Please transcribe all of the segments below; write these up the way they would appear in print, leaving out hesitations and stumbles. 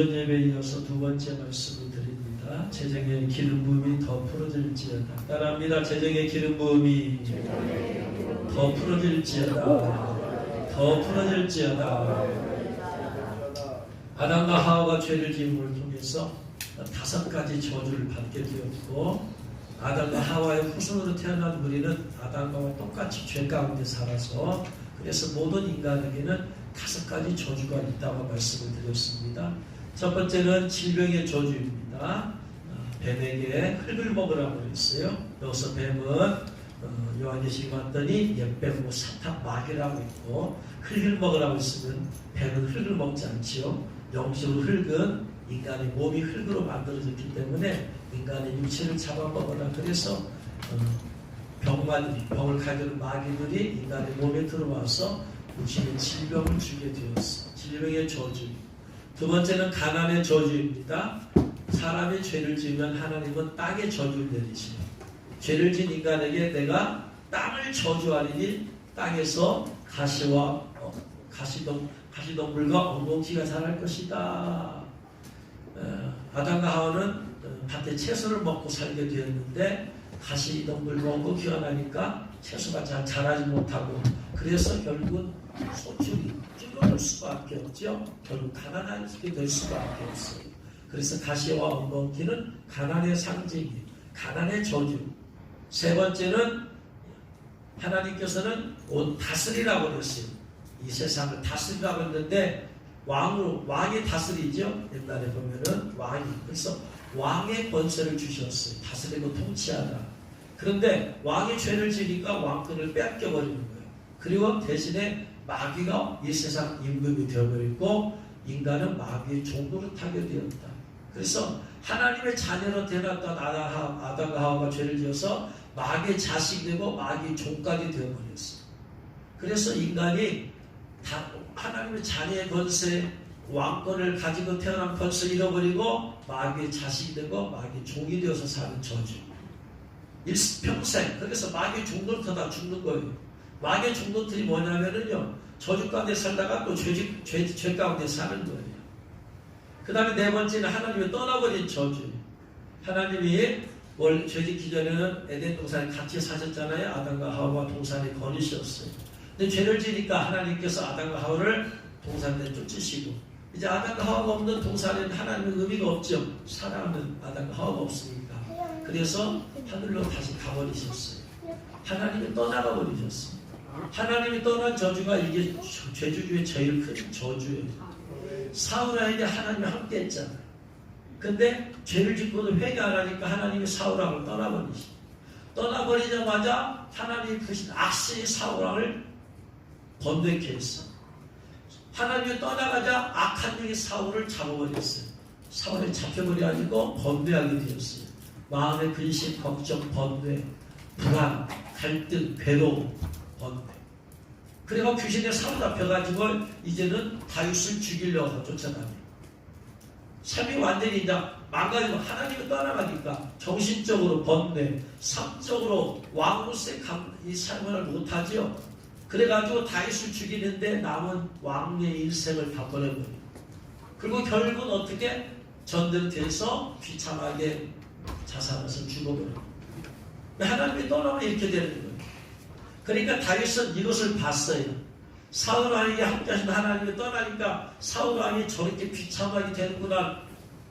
예배에 이어서 두 번째 말씀을 드립니다. 재정의 기름 부음이 더 풀어질지어다. 따라합니다. 재정의 기름 부음이 더 풀어질지어다. 더 풀어질지어다. 아담과 하와가 죄를 지음을 통해서 5가지 저주를 받게 되었고, 아담과 하와의 후손으로 태어난 우리는 아담과 똑같이 죄 가운데 살아서, 그래서 모든 인간에게는 5가지 저주가 있다고 말씀을 드렸습니다. 첫 번째는 질병의 저주입니다. 뱀에게 흙을 먹으라고 했어요. 여기서 뱀은 요한계시록 봤더니 옛뱀, 사탄, 마귀라고 했고, 흙을 먹으라고 했으면 뱀은 흙을 먹지 않지요. 영적으로 흙은 인간의 몸이 흙으로 만들어졌기 때문에 인간의 육체를 잡아먹으라. 그래서 병을 가지는 마귀들이 인간의 몸에 들어와서 우리에게 질병을 주게 되었어. 질병의 저주. 두 번째는 가난의 저주입니다. 사람이 죄를 지으면 하나님은 땅에 저주를 내리시오. 죄를 지은 인간에게 내가 땅을 저주하리니 땅에서 가시동물과 엉겅퀴가 자랄 것이다. 아담과 하와는 밭에 채소를 먹고 살게 되었는데 가시동물과 엉겅퀴가 나니까 채소가 잘 자라지 못하고, 그래서 결국은 소출이 줄어들 수밖에 없죠. 결국 가난하게 될 수밖에 없어요. 그래서 가시와 엉겅퀴는 가난의 상징이에요. 가난의 저주. 세 번째는 하나님께서는 온 다스리라고 그랬어요. 이 세상을 다스리라고 했는데 왕이 다스리죠. 옛날에 보면은 왕이. 그래서 왕의 권세를 주셨어요. 다스리고 통치하라. 그런데 왕이 죄를 지으니까 왕권을 뺏겨버리는 거예요. 그리고 대신에 마귀가 이 세상 임금이 되어버리고 인간은 마귀의 종로를 타게 되었다. 그래서 하나님의 자녀로 태어났던 아담과 하와가 죄를 지어서 마귀의 자식이 되고 마귀의 종까지 되어버렸어요. 그래서 인간이 다 하나님의 자녀의 권세, 왕권을 가지고 태어난 권세를 잃어버리고 마귀의 자식이 되고 마귀의 종이 되어서 사는 저주. 일평생. 그래서 마귀의 종로부터 다 죽는 거예요. 마귀의 종노들이 뭐냐면은요, 저주 가운데 살다가 또 죄 가운데 사는 거예요. 그 다음에 네 번째는 하나님이 떠나버린 저주. 하나님이 원래 죄 짓기 전에는 에덴 동산에 같이 사셨잖아요. 아담과 하와 동산에 거느셨어요. 근데 죄를 지니까 하나님께서 아담과 하와를 동산에 쫓으시고, 이제 아담과 하와가 없는 동산에는 하나님의 의미가 없죠. 사랑하는 아담과 하와가 없으니까. 그래서 하늘로 다시 가버리셨어요. 하나님이 떠나가 버리셨어요. 하나님이 떠난 저주가 이게 죄주 중에 제일 큰 저주예요. 사울에게 하나님이 함께 했잖아요. 근데 죄를 짓고도 회개 안 하니까 하나님이 사울왕을 떠나버리시고, 떠나버리자마자 하나님이 부신 악신이 사울왕을 번뇌케 했어. 하나님이 떠나가자 악한 영이 사울을 잡아버렸어요. 사울이 잡혀버려가지고 번뇌하게 되었어요. 마음의 근심, 걱정, 번뇌, 불안, 갈등, 괴로움, 번뇌. 그래서 귀신에 사로잡혀가지고 이제는 다윗을 죽이려고 쫓아다녀요. 삶이 완전히 이제 망가지고 하나님이 떠나가니까 정신적으로 번뇌, 삶적으로 왕으로서의 이 삶을 못하죠. 그래가지고 다윗을 죽이는데 남은 왕의 일생을 다 버려버려요. 그리고 결국은 어떻게 전쟁터에서 비참하게 자살해서 죽어버려요. 하나님이 떠나면 이렇게 되는 거예요. 그러니까 다윗은 이것을 봤어요. 사울 왕에게 함께하신 하나님이 떠나니까 사울 왕이 저렇게 비참하게 되는구나.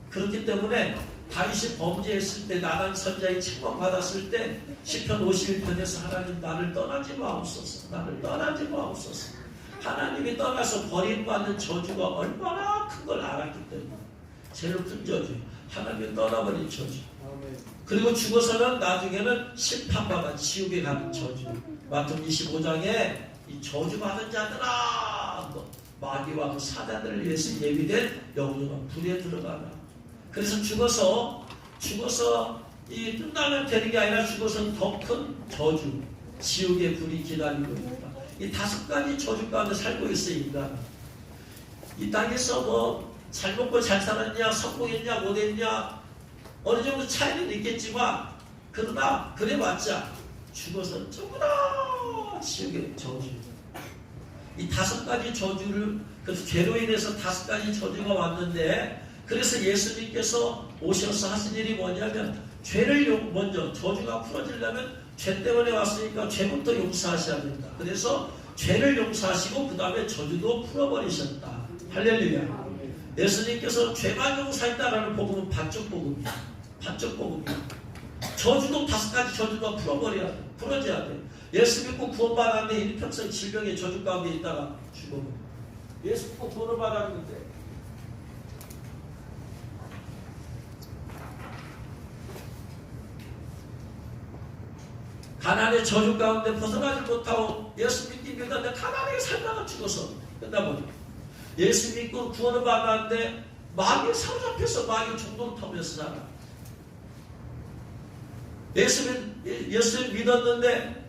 그렇기 때문에 다윗이 범죄했을 때, 나단 선자의 책망받았을 때 시편 51편에서 하나님 나를 떠나지 마옵소서, 나를 떠나지 마옵소서. 하나님이 떠나서 버림받는 저주가 얼마나 큰 걸 알았기 때문에, 제일 큰 저주, 하나님이 떠나버린 저주. 그리고 죽어서는 나중에는 심판받아 지옥에 가는 저주. 마태복음 25장에 이 저주받은 자들아, 마귀와 그 사단들을 위해서 예비된 영원한 불에 들어가라. 그래서 죽어서 이 끝나면 되는 게 아니라 죽어서는 더 큰 저주, 지옥의 불이 기다리고 있다. 이 5가지 저주 가운데 살고 있어요, 인간. 이 땅에서 뭐 잘 먹고 잘 살았냐, 성공했냐, 못했냐, 어느 정도 차이는 있겠지만, 그러나 그래봤자 죽어서 전부 다 지옥의 저주. 이 5가지 저주를, 그래서 죄로 인해서 5가지 저주가 왔는데 그래서 예수님께서 오셔서 하신 일이 뭐냐면 죄를 먼저 저주가 풀어지려면 죄 때문에 왔으니까 죄부터 용서하셔야 된다. 그래서 죄를 용서하시고 그 다음에 저주도 풀어버리셨다. 할렐루야. 예수님께서 죄만 용서했다라는 복음은 반쪽 복음이야. 반쪽 복음이야. 저주도 5가지 저주도 풀어져야 돼. 예수 믿고 구원받았는데 일평생 질병의 저주 가운데 있다가 죽어버려. 예수 믿고 구원을 받았는데 가난의 저주 가운데 벗어나지 못하고 예수 믿는데 가난하게 살다가 죽어서 끝나버려. 예수 믿고 구원을 받았는데 마귀에 사로잡혀서 마귀 중독 타면서 살아. 예수를 믿었는데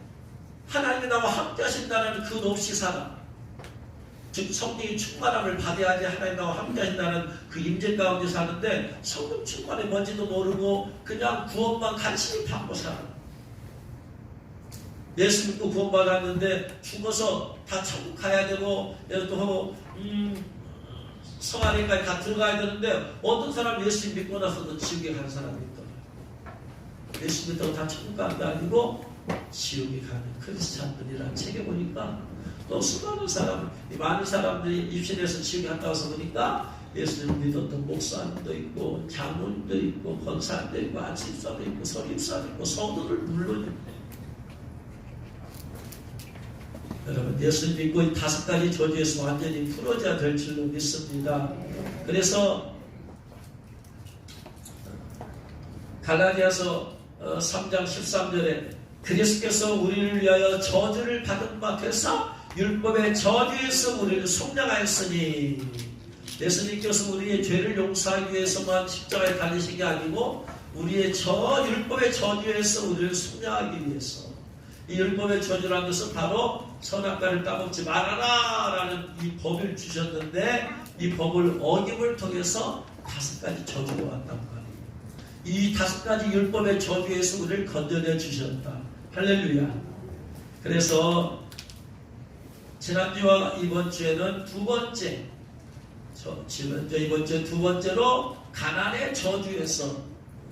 하나님이 나와 함께 하신다는 그 없이 살아. 즉 성령의 충만함을 받아야지 하나님 나와 함께 하신다는 그 임재 가운데 사는데 성령 충만이 뭔지도 모르고 그냥 구원만 간신히 받고 살아. 예수 믿고 구원받았는데 죽어서 다 천국 가야 되고 또 성안에까지 다 들어가야 되는데 어떤 사람 예수 믿고 나서도 지옥에 가는 사람이 있더라. 예수 믿다고 다 천국 가는 게 아니고 지옥에 가는 크리스찬들이라는 책에 보니까 또 수많은 사람, 많은 사람들이 입신해서 지옥에 갔다 와서 보니까 예수님 믿었던 목사님도 있고 장로님도 있고 권사님도 있고 안식사도 있고 설립사도 있고 성도들 물론 여러분 예수 믿고 이 5가지 저주에서 완전히 풀어져야 될 줄로 믿습니다. 그래서 갈라디아서 3장 13절에 그리스도께서 우리를 위하여 저주를 받은 바 되사 율법의 저주에서 우리를 속량하였으니 예수님께서 우리의 죄를 용서하기 위해서만 십자가에 달리신 게 아니고 우리의 율법의 저주에서 우리를 속량하기 위해서 이 율법의 저주라는 것은 바로 선악과를 따먹지 말아라 라는 이 법을 주셨는데 이 법을 어김을 통해서 5가지 저주가 왔단 말이에요. 이 5가지 율법의 저주에서 우리를 건져내 주셨다. 할렐루야. 그래서 지난주와 이번 주에는 이번 주에 2번째로 가난의 저주에서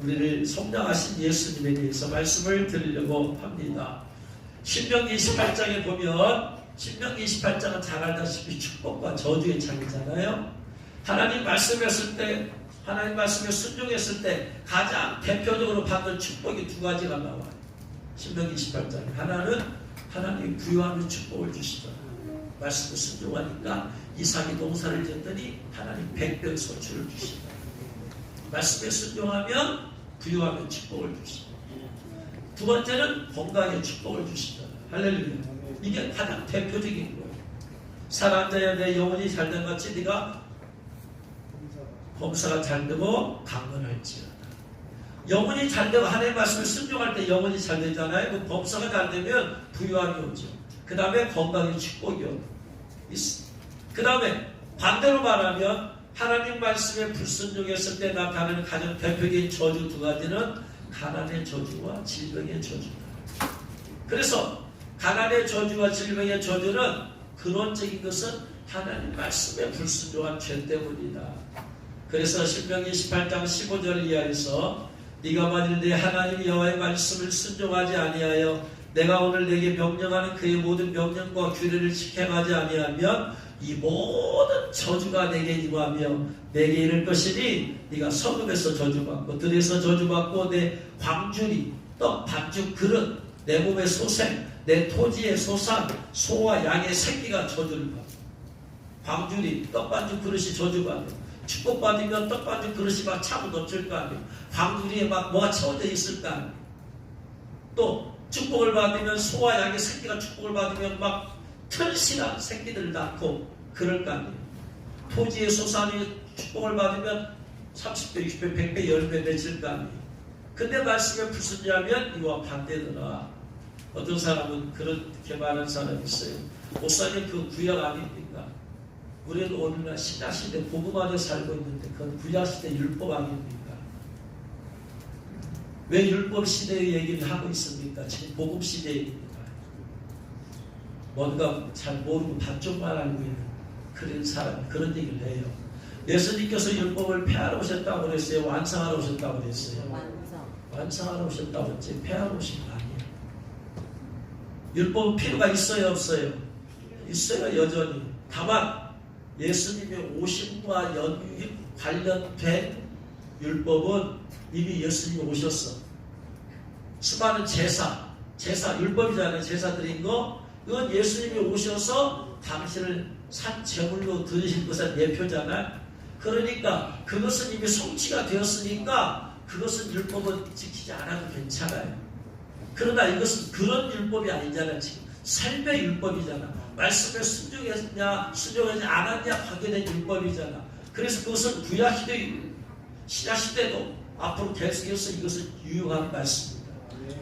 우리를 속량하신 예수님에 대해서 말씀을 드리려고 합니다. 신명기 28장에 보면 신명기 28장은 잘 알다시피 축복과 저주의 장이잖아요. 하나님 말씀했을 때 하나님 말씀에 순종했을 때 가장 대표적으로 받는 축복이 2가지가 나와요. 신명기 28장에 하나는 하나님이 부유하는 축복을 주시잖아요. 말씀에 순종하니까 이삭이 농사를 짓더니 하나님 100배 소출을 주시다. 말씀에 순종하면 부유하면 축복을 주시다. 2번째는 건강의 축복을 주시잖아요. 할렐루야. 이게 가장 대표적인 거예요. 사람자여 내 영혼이 잘된 것 같이 네가 범사가 잘되고 강건할지어다. 영혼이 잘되고 하나님의 말씀을 순종할 때 영혼이 잘되잖아요. 그 범사가 잘되면 부유함이 오죠. 그 다음에 건강의 축복이 오죠. 그 다음에 반대로 말하면 하나님 말씀에 불순종했을 때 나타나는 가장 대표적인 저주 2가지는 가난의 저주와 질병의 저주다. 그래서 가난의 저주와 질병의 저주는 근원적인 것은 하나님 말씀에 불순종한 죄 때문이다. 그래서 신명기 18장 15절 이하에서 네가 만일 내 하나님 여호와의 말씀을 순종하지 아니하여 내가 오늘 내게 명령하는 그의 모든 명령과 규례를 지켜가지 아니하면 이 모든 저주가 내게 임하며 내게 이를 것이니 네가 성읍에서 저주받고 들에서 저주받고 내 광주리 떡 반죽 그릇 내 몸의 소생 내 토지의 소산 소와 양의 새끼가 저주를 받고 광주리 떡 반죽 그릇이 저주받고 축복받으면 떡 반죽 그릇이 막 차고 넘칠 거 아니에요. 광주리에 막 뭐가 채워져 있을 거 아니에요. 또 축복을 받으면 소와 양의 새끼가 축복을 받으면 막 털실한 새끼들을 낳고 그럴 거 아니에요. 토지의 소산이 축복을 받으면 30배, 60배, 100배, 10배 맺을 거 아니에요. 근데 말씀에 불순종하면 이와 반대더라. 어떤 사람은 그렇게 말하는 사람이 있어요. 목사님 그 구약 아닙니까? 우리는 오늘날 신약시대 복음 안에 살고 있는데 그건 구약시대 율법 아닙니까? 왜 율법 시대의 얘기를 하고 있습니까? 지금 복음 시대입니다. 뭔가 잘 모르고 반쪽만 알고 있는 그런 사람이 그런 얘기를 해요. 예수님께서 율법을 폐하러 오셨다고 그랬어요? 완성하러 오셨다고 그랬어요? 완성하러 오셨다고 했지 폐하러 오신 거 아니에요. 율법은 필요가 있어요 없어요? 있어요 여전히. 다만 예수님의 오심과 관련된 율법은 이미 예수님이 오셨어. 수많은 제사 율법이잖아요. 제사 드린 거 이건 예수님이 오셔서 당신을 산 제물로 드리신 것의 예표잖아요. 그러니까 그것은 이미 성취가 되었으니까 그것은 율법은 지키지 않아도 괜찮아요. 그러나 이것은 그런 율법이 아니잖아요. 지금 삶의 율법이잖아. 말씀에 순종했냐 순종하지 않았냐 관계된 율법이잖아. 그래서 그것은 구약시대 신약시대도 앞으로 계속해서 이것은 유효한 말씀입니다.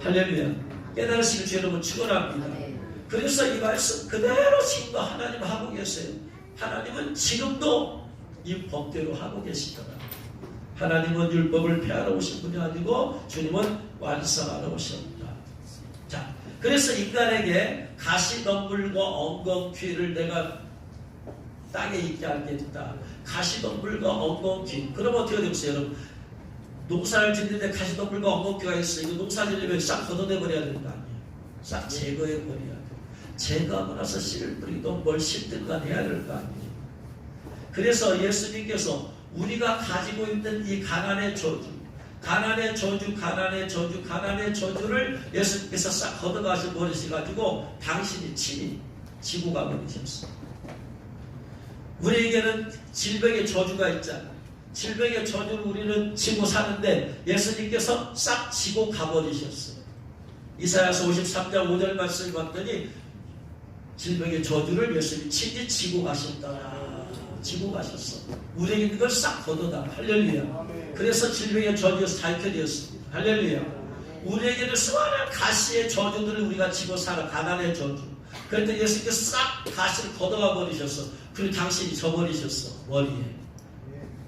할렐루야. 깨달으시길 주 여러분 축원합니다. 그래서 이 말씀 그대로 지금도 하나님 하고 계세요. 하나님은 지금도 이 법대로 하고 계시더라. 하나님은 율법을 폐하러 오신 분이 아니고 주님은 완성하러 오셨다. 자, 그래서 인간에게 가시덤불과 엉겅퀴를 내가 땅에 있게 하겠다. 가시덤불과 엉겅퀴. 그럼 어떻게 되겠어요, 여러분? 농사를 짓는데 가시덤불과 엉겅퀴가 있어요. 이거 농사 지으면 싹 걷어내버려야 되는 거 아니에요? 싹 제거해버려야 돼요. 제거하고 나서 씨를 뿌리든 뭘 심든가 해야 될 거 아니에요? 그래서 예수님께서 우리가 가지고 있는 이 가난의 저주, 가난의 저주를 예수님께서 싹 걷어가셔 버리셔가지고 당신이 친히 지고 가버리셨어요. 우리에게는 질병의 저주가 있잖아요. 질병의 저주를 우리는 지고 사는데 예수님께서 싹 지고 가버리셨어요. 이사야서 53장 5절 말씀을 봤더니 질병의 저주를 예수님이 친히 지고 가셨다. 지고 가셨어. 우리에게 그걸 싹 걷어다. 할렐루야. 그래서 질병의 저주에서 자유케되었습니다. 할렐루야. 우리에게는 수많은 가시의 저주들을 우리가 지고 살아. 가난의 저주. 그런데 예수님께서 싹 가시를 걷어가 버리셨어. 그리고 당신이 져버리셨어. 머리에.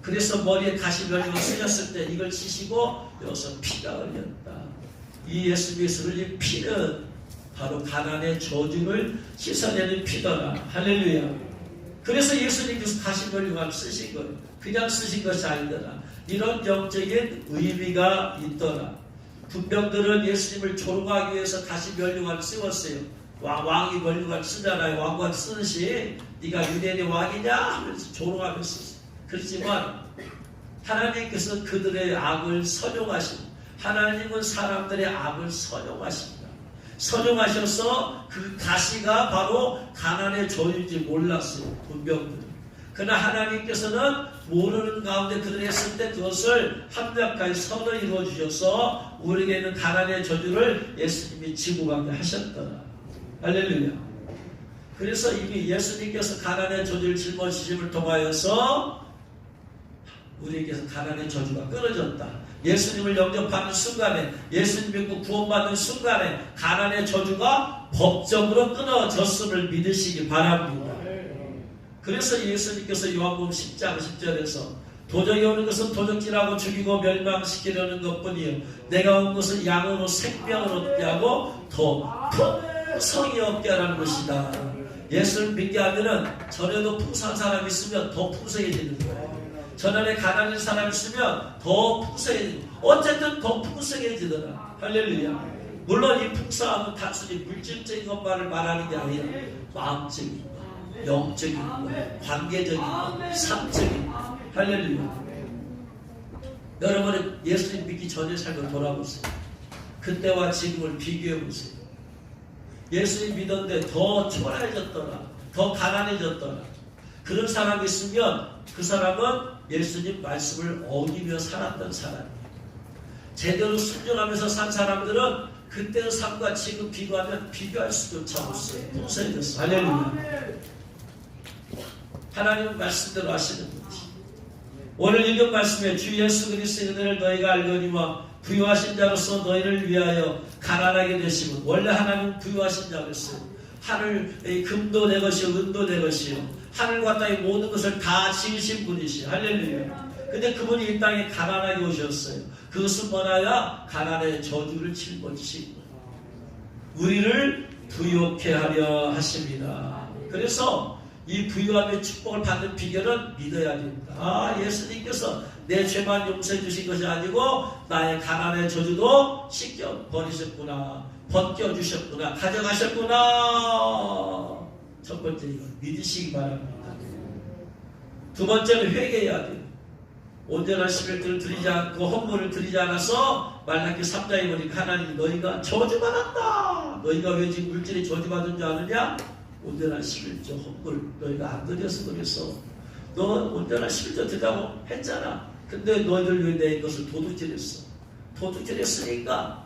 그래서 머리에 가시 별리가 쓰였을 때 이걸 치시고 여기서 피가 흘렸다. 이 예수님께서 흘린 피는 바로 가난의 저주를 씻어내는 피더라. 할렐루야. 그래서 예수님께서 가시 별리가 쓰신 거예요. 그냥 쓰신 것이 아니더라. 이런 영적인 의미가 있더라. 군병들은 예수님을 조롱하기 위해서 가시 면류관을 쓰었어요. 왕이 면류관을 쓰잖아요. 왕관 쓰듯이 네가 유대인의 왕이냐 하면서 조롱하면서. 그렇지만 하나님께서 그들의 악을 선용하십니다. 하나님은 사람들의 악을 선용하십니다. 선용하셔서 그 가시가 바로 가난의 저주인지 몰랐어요. 군병들은. 그러나 하나님께서는 모르는 가운데 그들이 했을 때 그것을 합력하여 선을 이루어주셔서 우리에게는 가난의 저주를 예수님이 지고 가게 하셨더라. 할렐루야. 그래서 이미 예수님께서 가난의 저주를 짊어지심을 통하여서 우리에게서 가난의 저주가 끊어졌다. 예수님을 영접하는 순간에, 예수님 믿고 구원받는 순간에 가난의 저주가 법적으로 끊어졌음을 믿으시기 바랍니다. 그래서 예수님께서 요한복음 10장 10절에서 도적이 오는 것은 도적질하고 죽이고 멸망시키려는 것뿐이요 내가 온 것은 양으로 생명을 얻게 하고 더 풍성히 얻게 하라는 것이다. 예수를 믿게 하면은 전에도 풍성한 사람이 있으면 더 풍성해지는 거예요. 전에 가난한 사람이 있으면 더 풍성해지는, 어쨌든 더 풍성해지더라. 할렐루야. 물론 이 풍성함은 단순히 물질적인 것만을 말하는 게 아니라 마음적인 것, 영적인 것, 관계적인 것, 삶적인 것. 할렐루야. 여러분은 예수님 믿기 전의 삶을 돌아보세요. 그때와 지금을 비교해보세요. 예수님 믿었는데 더 초라해졌더라. 더 가난해졌더라. 그런 사람이 있으면 그 사람은 예수님 말씀을 어기며 살았던 사람이에요. 제대로 순종하면서 산 사람들은 그때의 삶과 지금 비교하면 비교할 수조차 없어요. 풍성해졌어. 할렐루야. 하나님은 말씀대로 하시는 분이시. 오늘 읽은 말씀에 주 예수 그리스도의 은혜를 너희가 알거니와 부유하신 자로서 너희를 위하여 가난하게 되시고, 원래 하나님은 부유하신 자였어요. 하늘 금도 내 것이요 은도 내 것이요 하늘과 땅의 모든 것을 다 지으신 분이시요. 할렐루야. 근데 그분이 이 땅에 가난하게 오셨어요. 그것은 뭐냐야 가난의 저주를 짊어지신 거예요. 우리를 부유케 하려 하십니다. 그래서 이 부유함의 축복을 받는 비결은 믿어야 됩니다. 아, 예수님께서 내 죄만 용서해 주신 것이 아니고 나의 가난의 저주도 씻겨 버리셨구나, 벗겨주셨구나, 가져가셨구나. 첫 번째 이건 믿으시기 바랍니다. 두 번째는 회개해야 돼요. 온전한 11조를 드리지 않고 헌물을 드리지 않아서 말라기 3장에 보니까 하나님이 너희가 저주받았다. 너희가 왜 지금 물질이 저주받은 줄 아느냐? 온전한 11조 헌물 너희가 안 드려서 그랬어. 너 온전한 11조 드리라고 했잖아. 근데 너희들 왜 내 것을 도둑질했어? 도둑질했으니까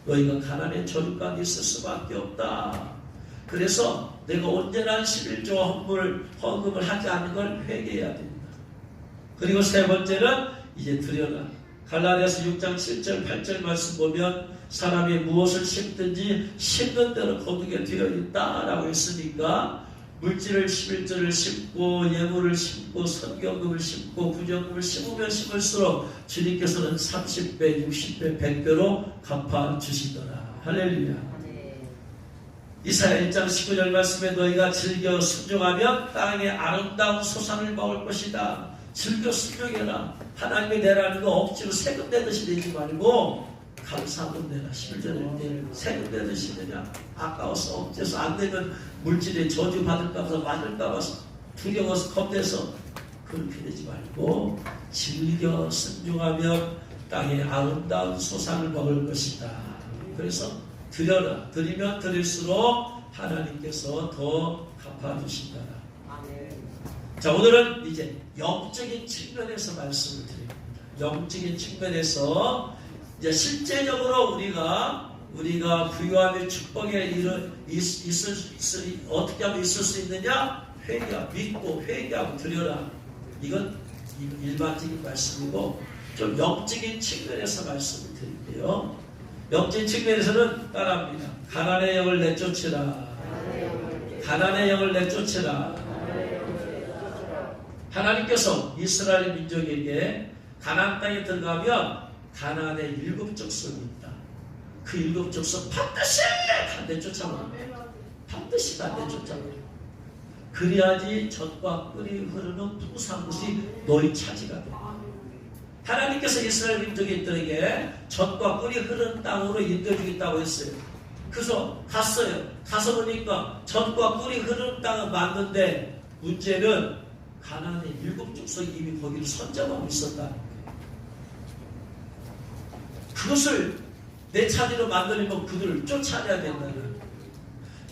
너희가 가난의 저주 가운데 있을 수밖에 없다. 그래서 내가 온전한 11조 헌금을 하지 않는 걸 회개해야 됩니다. 그리고 세 번째는 이제 드려라. 갈라디아서 6장 7절 8절 말씀 보면 사람이 무엇을 심든지 심는 대로 거두게 되어 있다라고 했으니까 물질을 11조를 심고 예물을 심고 선경금을 심고 부정금을 심으면 심을수록 주님께서는 30배, 60배, 100배로 갚아주시더라. 할렐루야. 이사야 1장 19절 말씀에 너희가 즐겨 순종하면 땅의 아름다운 소산을 먹을 것이다. 즐겨 순종해라. 하나님이 내라는 거 억지로 세금 내듯이 내지 말고 감사금 내라. 11절 낼 때 세금 내듯이 내냐. 아까워서 억지서 안 되면 물질에 저주 받을까 봐 맞을까 봐 두려워서 겁내서 그렇게 되지 말고 즐겨 순종하면 땅의 아름다운 소산을 먹을 것이다. 그래서 드려라. 드리면 드릴수록 하나님께서 더 갚아주신다. 자, 오늘은 이제 영적인 측면에서 말씀을 드립니다. 영적인 측면에서 이제 실제적으로 우리가 부유함의 축복에 어떻게 하면 있을 수 있느냐? 믿고 회개하고 드려라. 이건 일반적인 말씀이고 좀 영적인 측면에서 말씀을 드릴게요. 영적인 측면에서는 따라합니다. 가난의 영을 내쫓으라. 가난의 영을 내쫓으라. 하나님께서 이스라엘 민족에게 가나안 땅에 들어가면 가나안의 7 족속이 있다. 그 7 족속 반드시 다 내쫓아버려. 반드시 다 내쫓아버려. 그래야지 젖과 꿀이 흐르는 풍성한 곳이 너희 차지가 돼. 하나님께서 이스라엘 민족들에게 젖과 꿀이 흐르는 땅으로 인도해주겠다고 했어요. 그래서 갔어요. 가서 보니까 젖과 꿀이 흐르는 땅을 맞는데 문제는 가나안의 7 족속이 이미 거기를 선점하고 있었다는 거예요. 그것을 내 차지로 만들려면 그들을 쫓아내야 된다는 거예요.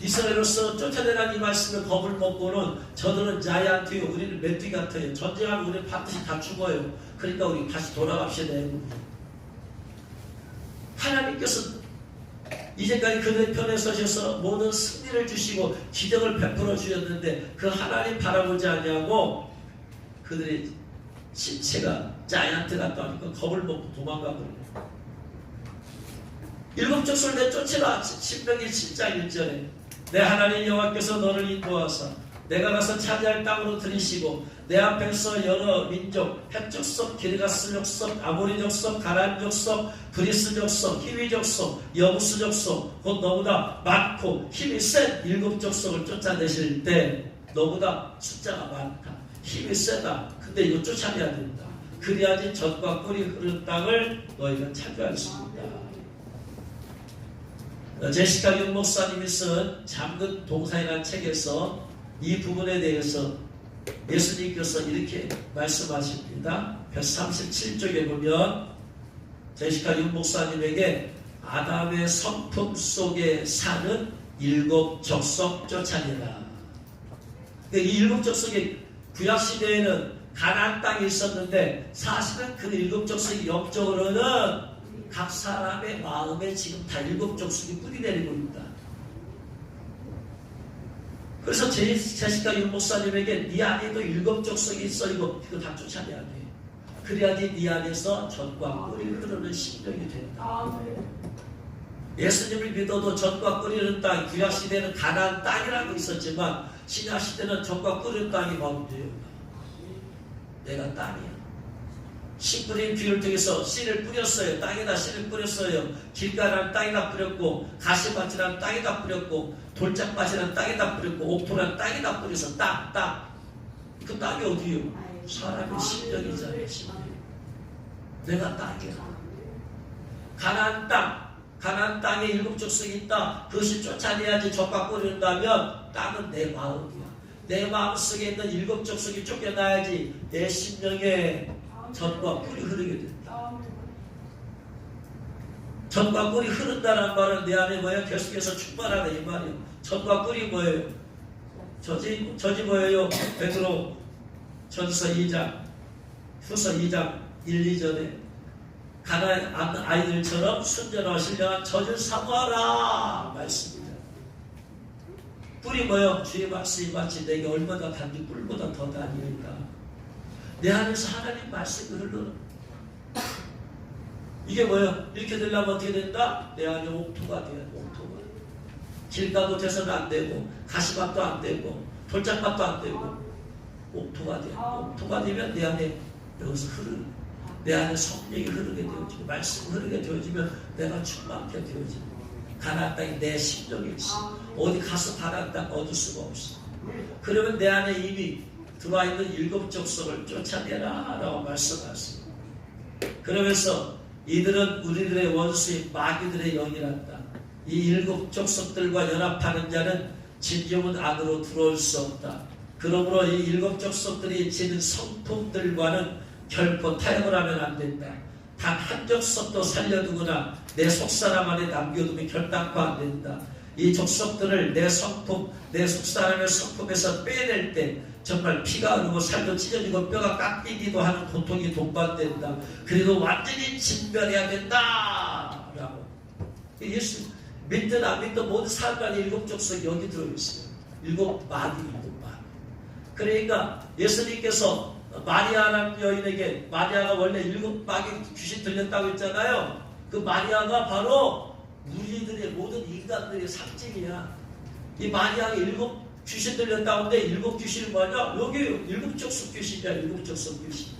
이스라엘로서 쫓아내라는 이 말씀을 겁을 먹고는 저들은 자이언트예요. 우리는 메뚜기 같아요. 전쟁하면 우리는 반드시 다 죽어요. 그러니까 우리 다시 돌아갑시다. 하나님께서 이제까지 그들 편에 서셔서 모든 승리를 주시고 기적을 베풀어 주셨는데 그 하나님 바라보지 아니하고 그들의 신체가 자이언트 같다 하니까 겁을 먹고 도망가 버려요. 7 족속을 내쫓으라. 신명기 7장 1절에 내 하나님 여호와께서 너를 인도하사 내가 가서 차지할 땅으로 들이시고 내 앞에서 여러 민족, 헷 족속, 기르가스 족속, 아모리 족속, 가나안 족속, 브리스 족속, 히위 족속, 여부스 족속, 곧 너보다 많고 힘이 센 7 족속을 쫓아내실 때 너보다 숫자가 많다. 힘이 세다. 근데 이거 쫓아내야 된다. 그래야지 젖과 꿀이 흐르는 땅을 너희가 차지할 수 있다. 제시카 윤 목사님이 쓴 잠근 동산이라는 책에서 이 부분에 대해서 예수님께서 이렇게 말씀하십니다. 137쪽에 보면 제시카 윤 목사님에게 아담의 성품 속에 사는 7 족속 쫓아내라. 이 7 족속이 구약시대에는 가나안 땅에 있었는데 사실은 그 7 족속이 영적으로는 각 사람의 마음에 지금 다 7 족속이 뿌리 내리고 있다. 그래서 제시카 윤 목사님에게 네 안에도 7 족속이 있어. 이거 다 쫓아내야 돼. 그래야지 네 안에서 젖과 꿀이 흐르는 심령이 된다. 예수님을 믿어도 젖과 꿀이 흐르는 땅, 구약시대는 가나안 땅이라고 있었지만 신약시대는 젖과 꿀이 흐르는 땅이 뭔데요? 내가 땅이야. 씨 뿌린 비를 통해서 씨를 뿌렸어요. 땅에다 씨를 뿌렸어요. 길가라는 땅에다 뿌렸고, 가시밭이라는 땅에다 뿌렸고, 돌짝밭이라는 땅에다 뿌렸고, 옥토라는 땅에다 뿌려서 땅. 그 땅이 어디요? 사람의 심령이잖아요. 심령. 내가 땅이야. 가나안 땅에 일곱 족속이 있다. 그것이 쫓아내야지 적과 뿌린다면 땅은 내 마음이야. 내 마음속에 있는 일곱 족속이 쫓겨나야지 내 심령에 젖과 꿀이 흐르게 된다. 젖과 꿀이 흐른다는 말은 내 안에 뭐예요? 계속해서 충만하다 이 말이에요. 젖과 꿀이 뭐예요? 젖이 뭐예요? 베드로 전서 2장 후서 2장 1, 2절에 가나안 아이들처럼 순전하고 신령한 젖을 사모하라 말씀입니다. 꿀이 뭐예요? 주의 말씀이 마치 내게 얼마나 단지 꿀보다 더 다니니까 내 안에서 하나님 말씀이 흘러요. 이게 뭐예요? 이렇게 되려면 어떻게 된다? 내 안에 옥토가 돼야 돼. 옥토가. 길가도 돼서는 안 되고 가시밭도 안 되고 돌짝밭도 안 되고 옥토가 돼. 옥토가 되면 내 안에 여기서 내 안에 성령이 흐르게 되어지고 말씀이 흐르게 되어지면 내가 충만하게 되어지고 가나안 땅이 내 심령이 있어. 어디 가서 가나안 땅 얻을 수가 없어. 그러면 내 안에 이미 들어와 있는 일곱 족속을 쫓아내라 라고 말씀하셨어요. 그러면서 이들은 우리들의 원수인 마귀들의 영이란다. 이 일곱 족속들과 연합하는 자는 진정은 안으로 들어올 수 없다. 그러므로 이 일곱 족속들이 지닌 성품들과는 결코 타협을 하면 안 된다. 단 한 족속도 살려두거나 내 속사람 안에 남겨두면 결단코 안 된다. 이 족속들을 내 성품, 내 속사람의 성품에서 빼낼 때 정말 피가 흐르고 살도 찢어지고 뼈가 깎이기도 하는 고통이 동반된다. 그래도 완전히 진멸해야 된다 라고. 예수 믿든 안 믿든 모든 사람들의 일곱 족속이 여기 들어있어요. 일곱 마귀. 그러니까 예수님께서 마리아라는 여인에게, 마리아가 원래 일곱 마귀 귀신 들렸다고 했잖아요. 그 마리아가 바로 우리들의 모든 인간들의 상징이야. 이 마리아가 일곱 귀신 들렸다고 하는데 일곱 귀신이 뭐냐? 여기 일곱 족속 귀신이야. 일곱 족속 귀신.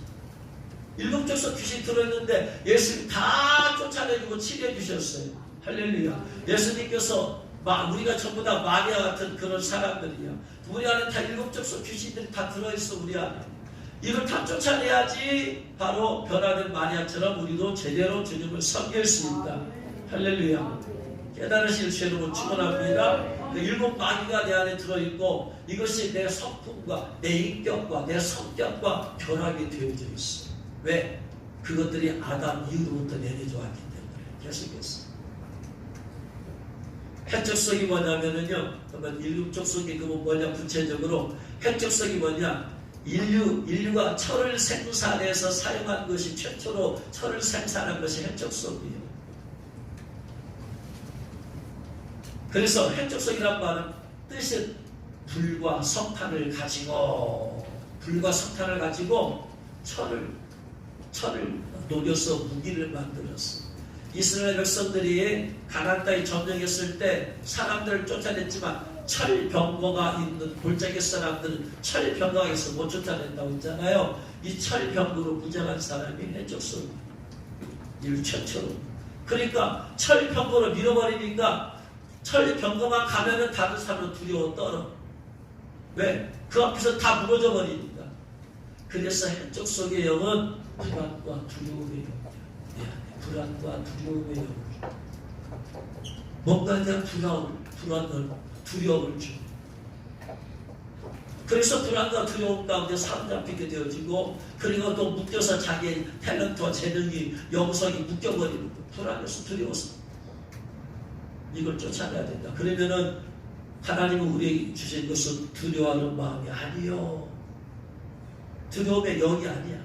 일곱 족속 귀신 들어있는데 예수님 다 쫓아내주고 치료해 주셨어요. 할렐루야. 예수님께서 우리가 전부 다 마리아 같은 그런 사람들이야. 우리 안에 다 일곱 족속 귀신들이 다 들어있어. 우리 안에. 이걸 다 쫓아내야지 바로 변화된 마리아처럼 우리도 제대로 주님을 섬길 수 있다. 할렐루야. 깨달으실 주 여러분 축원합니다. 그 일곱 마귀가 내 안에 들어있고 이것이 내 성품과 내 인격과 내 성격과 변하게 되어져 있어. 왜? 그것들이 아담 이후로부터 내려져 왔기 때문에. 계속해서 해적성이 뭐냐면요, 일곱 족속이 그건 뭐냐, 구체적으로 해적성이 뭐냐, 인류가 철을 생산해서 사용한 것이 최초로 철을 생산한 것이 해적성이에요. 그래서 해적성이란 말은 뜻은 불과 석탄을 가지고 철을 녹여서 무기를 만들었어. 이스라엘 백성들이 가나안 땅에 점령했을 때 사람들을 쫓아냈지만 철병거가 있는 골짜기 사람들은 철병거에서 못 쫓아낸다고 했잖아요. 이 철병거로 무장한 사람이 해적성이에요. 인류 최초로. 그러니까 철병거로 밀어버리니까 철병거만 가면은 다른 사람은 두려워 떨어. 왜? 그 앞에서 다 무너져 버리니까. 그래서 해적성의 영은 불안과 두려움의 영. 불안과 두려움의 영. 뭔가에 대한 두려움을 줘. 그래서 불안과 두려움 가운데 사로잡히게 되어지고, 그리고 또 묶여서 자기의 탤런트와 재능이, 영성이 묶여버리는 거. 불안해서 두려워서 이걸 쫓아내야 된다. 그러면은 하나님은 우리에게 주신 것은 두려워하는 마음이 아니요, 두려움의 영이 아니야.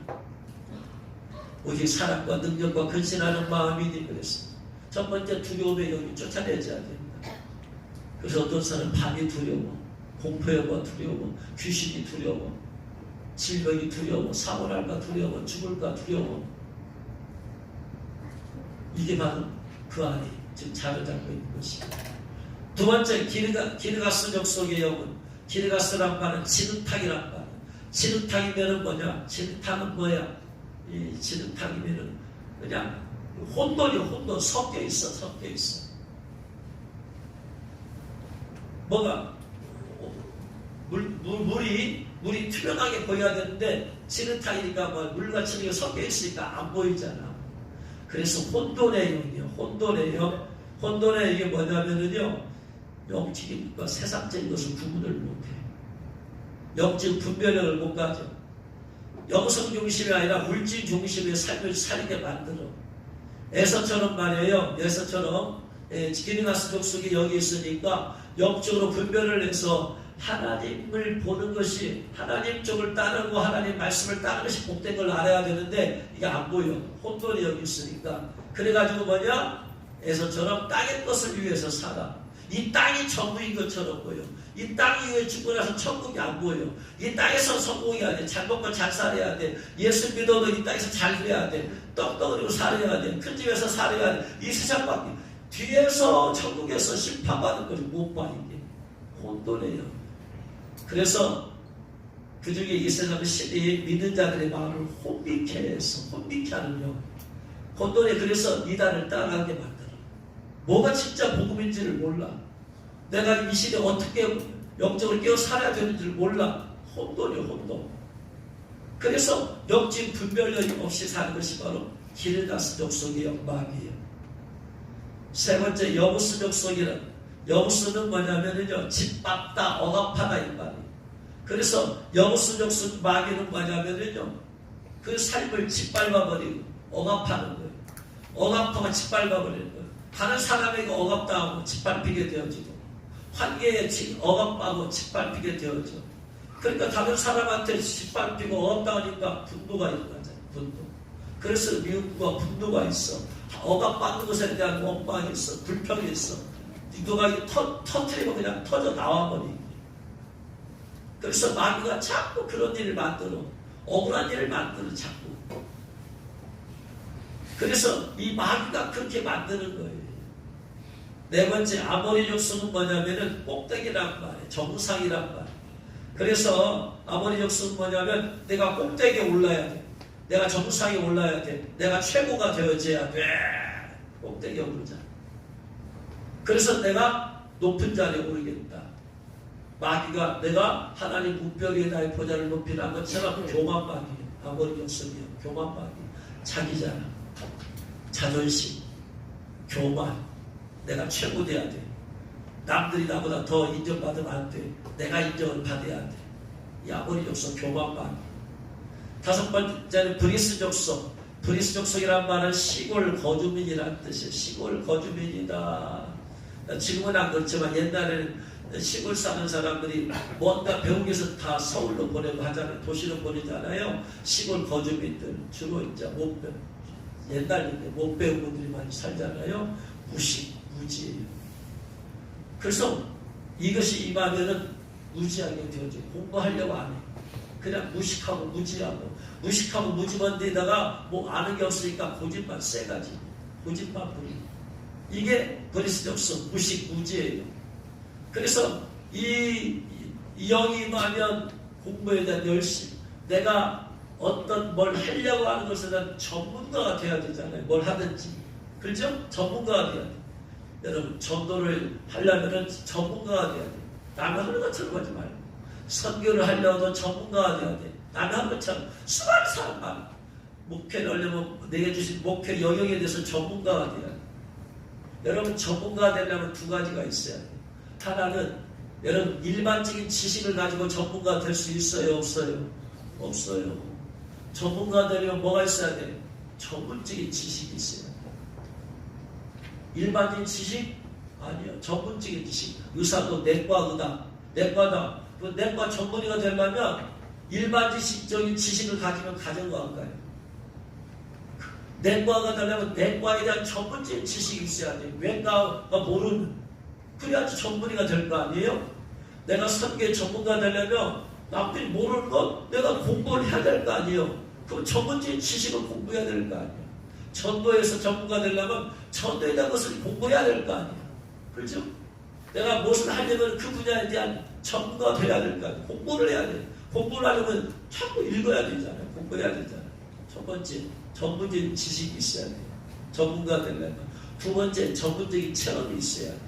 오직 사랑과 능력과 근신하는 마음이니 그랬어. 첫 번째 두려움의 영이 쫓아내줘야 된다. 그래서 어떤 사람은 밤이 두려워, 공포여가 두려워, 귀신이 두려워, 질병이 두려워, 사고날까 두려워, 죽을까 두려워. 이게 바로 그 안에 지금 자리 잡고 있는 것이야. 두 번째, 기르가스 족속의 영은, 기르가스란 말은 진흙탕이란 말이야. 진흙탕이면은 뭐냐? 진흙탕은 뭐야? 이 진흙탕이면은 그냥 혼돈이 혼돈 섞여 있어. 뭐가 물이 투명하게 보여야 되는데 진흙탕이니까 뭐 물같이 섞여 있으니까 안 보이잖아. 그래서 혼돈의 영이요. 혼돈의 이게 뭐냐면은요, 영적인과 세상적인 것을 구분을 못해. 영적 분별력을 못 가져. 영성 중심이 아니라 물질 중심의 삶을 살게 만들어. 에서처럼 말이에요. 에서처럼 기린하스 족속이 여기 있으니까 영적으로 분별을 해서 하나님을 보는 것이, 하나님 쪽을 따르고 하나님 말씀을 따르는 것이 복된 걸 알아야 되는데 이게 안 보여. 혼돈이 여기 있으니까. 그래가지고 뭐냐? 에서처럼 땅의 것을 위해서 살아. 이 땅이 전부인 것처럼 보여. 이 땅 위에 죽고 나서 천국이 안 보여. 이 땅에서 성공해야 돼. 잘 먹고 잘 살아야 돼. 예수 믿어도 이 땅에서 잘 해야 돼. 떡떡으로 살아야 돼. 큰 집에서 살아야 돼. 이 세상밖에. 뒤에서 천국에서 심판받는 것을 못 봐. 이게 혼돈이에요. 그래서 그 중에 이 세상의 신이 믿는 자들의 마음을 혼미케 해서, 혼미케 하는 영. 혼돈이 그래서 이단을 따라가게 만들어. 뭐가 진짜 복음인지를 몰라. 내가 이 시대에 어떻게 영적으로 깨어 살아야 되는지를 몰라. 혼돈이요, 혼돈. 그래서 영적 분별력이 없이 사는 것이 바로 기르다스 족속의 영마귀예요. 세 번째, 여부스 족속이란, 여부스는 뭐냐면요, 짓밟다, 억압하다 이 말이에요. 그래서 여부스 족속 마귀는 뭐냐면요, 그 삶을 짓밟아버리고 억압하는 거예요. 억압하고 짓밟아버리는 거예요. 다른 사람에게 억압당하고 짓밟히게 되어지고, 환경에 억압하고 짓밟히게 되어져. 그러니까 다른 사람한테 짓밟히고 억압당하니까 분노가 일어나잖아요. 분노. 그래서 미움과 분노가 있어. 억압받는 것에 대한 원망이 있어. 불평이 있어. 누가 터트리면 그냥 터져 나와버리고. 그래서 마귀가 자꾸 그런 일을 만들어. 억울한 일을 만들어 자꾸. 그래서 이 마귀가 그렇게 만드는 거예요. 네 번째, 아모리 족속은 뭐냐면은 꼭대기란 말이에요. 정상이란 말이에요. 그래서 아모리 족속은 뭐냐면 내가 꼭대기에 올라야 돼. 내가 정상에 올라야 돼. 내가 최고가 되어져야 돼. 꼭대기에 오르자. 그래서 내가 높은 자리에 오르겠다. 마귀가 내가 하나님 무별 위에 나의 보좌를 높이라는 것처럼 교만 마귀예요. 아모리 족속이에요. 교만 마귀. 자기잖아. 자존심. 교만. 내가 최고 돼야 돼. 남들이 나보다 더 인정받으면 안 돼. 내가 인정을 받아야 돼. 이 아모리 족속 교만 마귀. 다섯 번째는 브리스 족속. 브리스 족속이란 말은 시골 거주민이라는 뜻이에요. 시골 거주민이다. 지금은 안 그렇지만 옛날에는 시골 사는 사람들이 뭔가 배우기 위해서 다 서울로 보내고 하잖아요. 도시로 보내잖아요. 시골 거주민들 주로 이제 못 배우. 옛날에 못 배운 분들이 많이 살잖아요. 무지예요. 그래서 이것이 임하면은 무지하게 되어져. 공부하려고 안 해. 그냥 무식하고 무지만 데다가 뭐 아는 게 없으니까 고집만 세가지. 고집만 부리고. 이게 브리스 족속 무지예요. 그래서 이 영이 임하면 공부에 대한 열심. 내가 어떤 뭘 하려고 하는 것에 대한 전문가가 돼야 되잖아요. 뭘 하든지. 그렇죠? 전문가가 돼야 돼. 여러분, 전도를 하려면 전문가가 돼야 돼. 남이 하는 것처럼 하지 말고. 선교를 하려도 전문가가 돼야 돼. 남이 하는 것처럼 수많은 사람 많아. 목회를 하려면 내게 주신 목회 영역에 대해서 전문가가 돼야 돼. 여러분, 전문가가 되려면 두 가지가 있어야 돼. 하나는 여러분 일반적인 지식을 가지고 전문가가 될 수 있어요? 없어요? 없어요. 전문가가 되려면 뭐가 있어야 돼? 전문적인 지식이 있어야 돼. 일반적인 지식? 아니요. 전문적인 지식. 의사도 내과 의다. 내과다. 그 내과 전문의가 되려면 일반적인 지식을 가지면 가정과학과예요. 내과가 되려면 내과에 대한 전문적인 지식이 있어야 돼. 외과가 모르는. 그래야지 전문의가 될 거 아니에요? 내가 선교의 전문가 되려면 남들이 모르는 것 내가 공부를 해야 될 거 아니에요? 그럼 전문적인 지식을 공부해야 될 거 아니에요? 전도에서 전문가 되려면 전도에 대한 것을 공부해야 될 거 아니에요? 그렇죠? 내가 무엇을 하려면 그 분야에 대한 전문가가 돼야 될 거 아니에요? 공부를 해야 돼. 공부를 하려면 자꾸 읽어야 되잖아요. 공부해야 되잖아요. 첫 번째, 전문적인 지식이 있어야 돼요. 전문가 되려면. 두 번째, 전문적인 체험이 있어야 돼요.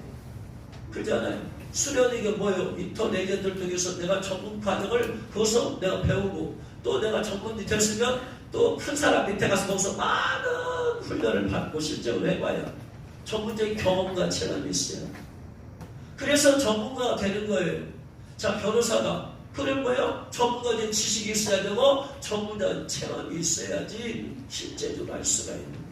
그잖아요. 수련이 이게 뭐예요? 인터내전들 통해서 내가 전문 과정을 거기서 내가 배우고 또 내가 전문이 됐으면 또 큰 사람 밑에 가서 거기서 많은 훈련을 받고 실제로 해봐야 전문적인 경험과 체험이 있어요. 그래서 전문가가 되는 거예요. 자, 변호사가 그런 거예요. 전문가적인 지식이 있어야 되고 전문적인 체험이 있어야지 실제적으로 할 수가 있는 거예요.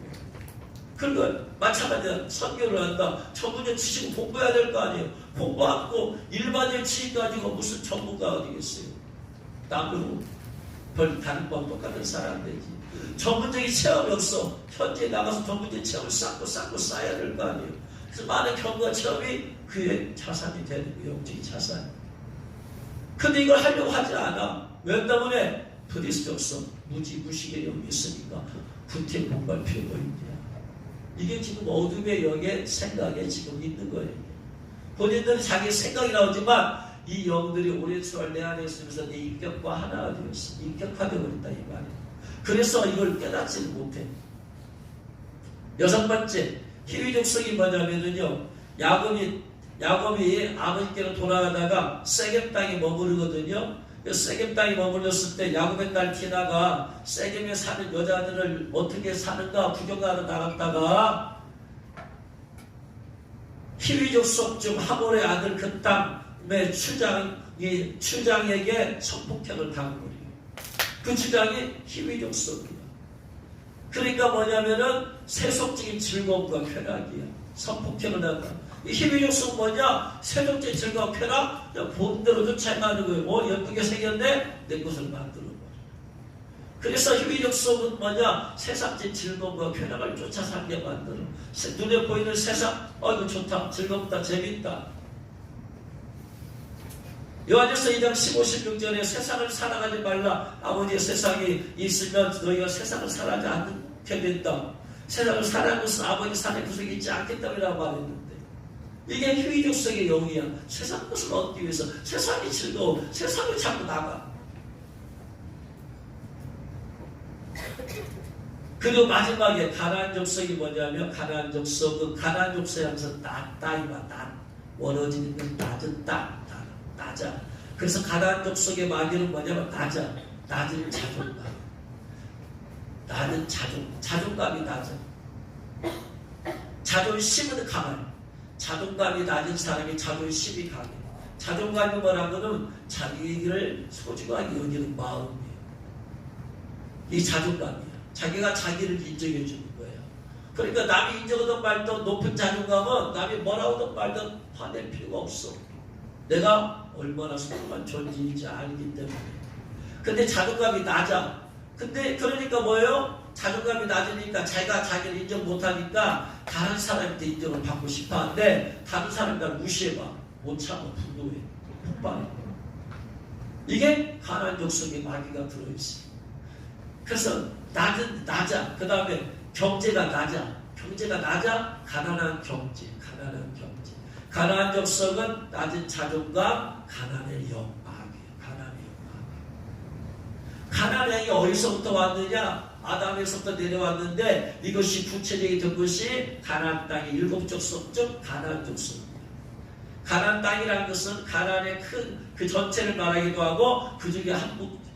그러니까 마찬가지로 선교를 한다. 전문적인 지식을 공부해야 될 거 아니에요. 공부하고 일반적인 지식 가지고 무슨 전문가가 되겠어요. 남으로 별 다른 법 똑같은 사람 되지. 전문적인 체험이 없어. 현지에 나가서 전문적인 체험을 쌓고 쌓아야 될 거 아니에요. 그래서 많은 경험과 체험이 그의 자산이 되는 거예요. 영적인 자산. 근데 이걸 하려고 하지 않아. 왜 때문에? 부디스트없어. 무식의 영이 있으니까 구태 공부할 필요가 있냐. 이게 지금 어둠의 영의 생각에 지금 있는 거예요. 본인들은 자기 생각이 나오지만 이 영들이 오랜 세월 내 안에 있으면서 내 인격과 하나가 되었어. 인격화되어 버린다 이 말이에요. 그래서 이걸 깨닫지는 못해. 여섯 번째, 희귀족성이 뭐냐면요. 야곱이 아버지께로 돌아가다가 세겜 땅에 머무르거든요. 세겜 땅에 머물렀을 때 야곱의 딸 디나가 세겜에 사는 여자들을 어떻게 사는가 구경하러 나갔다가 희귀족속 중 하몰의 아들 그 땅의 추장에게 성폭행을 당한 거예요. 그 추장이 희귀족속이야. 그러니까 뭐냐면은 세속적인 즐거움과 쾌락이야. 성폭행을 한다. 이 희귀족속 뭐냐? 세속적인 즐거움과 쾌락? 본대로 쫓아가는 거예요. 예쁘게 생겼네? 내 것을 만들어버려. 그래서 희귀족속은 뭐냐? 세상적인 즐거움과 쾌락을 쫓아 살게 만들어. 눈에 보이는 세상, 이거 좋다, 즐겁다, 재밌다. 요한일서 2장 15, 16절에 세상을 살아가지 말라. 아버지의 세상이 있으면 너희가 세상을 살아가지 않게 된다. 세상을 살아가는 것은 아버지 산의 구석이 있지 않겠다라고 말했는데 이게 희귀족성의 영이야. 세상 것을 얻기 위해서 세상이 즐거워. 세상을 자꾸 나가. 그리고 마지막에 가나안 족속이 뭐냐면 가나안 족속은 가나안 족속이 항상 낮다 원어지는 건 낮은 낮아. 그래서 가나안 족속의 마귀는 뭐냐면 낮은 자존감이 낮아. 자존심은 강해. 자존감이 낮은 사람이 자존심이 강해. 자존감이 뭐라는 거는 자기를 소중하게 여기는 마음이에요. 이 자존감이야. 자기가 자기를 인정해 주는 거예요. 그러니까 남이 인정하든 말든 높은 자존감은 남이 뭐라고든 말든 화낼 필요가 없어. 내가 얼마나 소중한 존재인지 알기 때문에. 근데 자존감이 낮아. 근데 그러니까 뭐예요? 자존감이 낮으니까 자기가 자기를 인정 못하니까 다른 사람한테 인정을 받고 싶어 하는데 다른 사람들 무시해봐. 못 참아. 분노해. 폭발해. 이게 가나안 족속의 마귀가 들어있어. 그래서 낮아. 그 다음에 경제가 낮아. 가난한 경제. 가나안 족속은 낮은 자존감, 가난의 영, 마귀예요. 가난의 영이 어디서부터 왔느냐? 아담에서부터 내려왔는데 이것이 구체적이 된 것이 가나안 땅의 7 족속 중 가나안 족속입니다. 가나안 땅이라는 것은 가나안의 큰 그 전체를 말하기도 하고 그 중에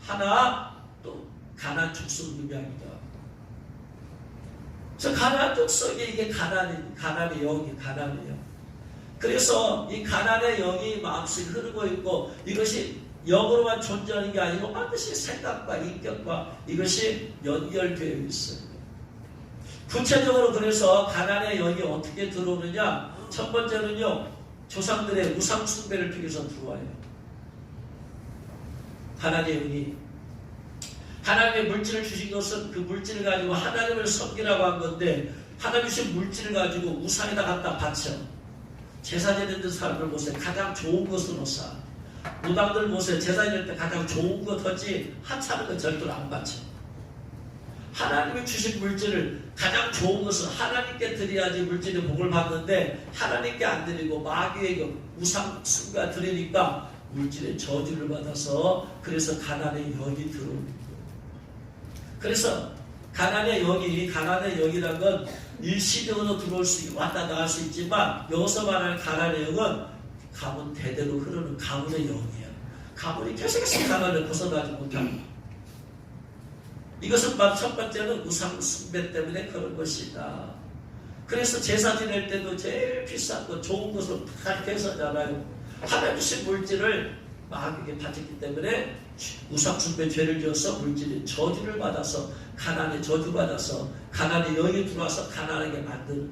하나 또 가나안 족속을 의미하기도 하고. 그래서 가나안 족속이 이게 가나안의 영이. 그래서 이 가나안의 영이 마음속에 흐르고 있고 이것이 영으로만 존재하는 게 아니고 반드시 생각과 인격과 이것이 연결되어 있어요. 구체적으로 그래서 가나안의 영이 어떻게 들어오느냐? 첫 번째는요. 조상들의 우상 숭배를 통해서 들어와요. 하나님의 영이 하나님의 물질을 주신 것은 그 물질을 가지고 하나님을 섬기라고 한 건데 하나님 주신 물질을 가지고 우상에다 갖다 바쳐. 제사 지내는 사람들 보세요. 가장 좋은 것을 놓사. 무당들 보세요. 제사 지낼 때 가장 좋은 것 하지 하찮은 것 절대로 안 바쳐. 하나님이 주신 물질을 가장 좋은 것을 하나님께 드려야지 물질의 복을 받는데 하나님께 안 드리고 마귀에게 우상 숭배가 드리니까 물질의 저주를 받아서 그래서 가난의 영이 들어오는 거예요. 그래서 가난의 영이란 건 일시적으로 들어올 수, 왔다 나갈 수 있지만, 여기서 말하는 가난의 영은 가문 대대로 흐르는 가문의 영이에요. 가문이 계속해서 가난을 벗어나지 못합니다. 이것은 바로 첫 번째는 우상 숭배 때문에 그런 것이다. 그래서 제사 지낼 때도 제일 비싼 거, 좋은 것을 다 이렇게 해서잖아요. 하나님 주신 물질을 마귀에게 바쳤기 때문에 우상 숭배 죄를 지어서 물질의 저주를 받아서, 가난의 저주 받아서, 가난의 영이 들어와서 가난하게 만드는.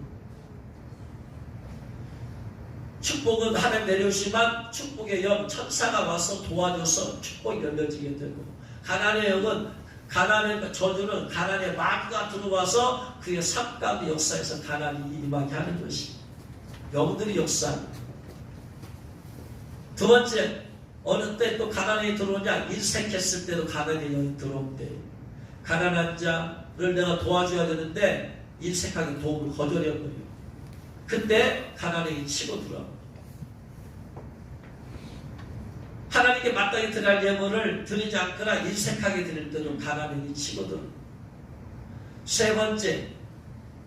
축복은 하나님 내려오시면 축복의 영, 천사가 와서 도와줘서 축복이 열려지게 되고, 가난의 영은, 가난의 저주는 가난의 마귀가 들어와서 그의 삶 가운데 역사에서 가난이 임하게 하는 것이 영들의 역사. 두 번째, 어느 때 또 가난이 들어오냐? 인색했을 때도 가난의 영이 들어온대. 가난한 자를 내가 도와줘야 되는데 인색하게 도움을 거절해버려. 그때 가난의 영이 치고 들어와. 하나님께 마땅히 드릴 예물을 드리지 않거나 인색하게 드릴 때도 가난의 영이 치고 들어. 세 번째,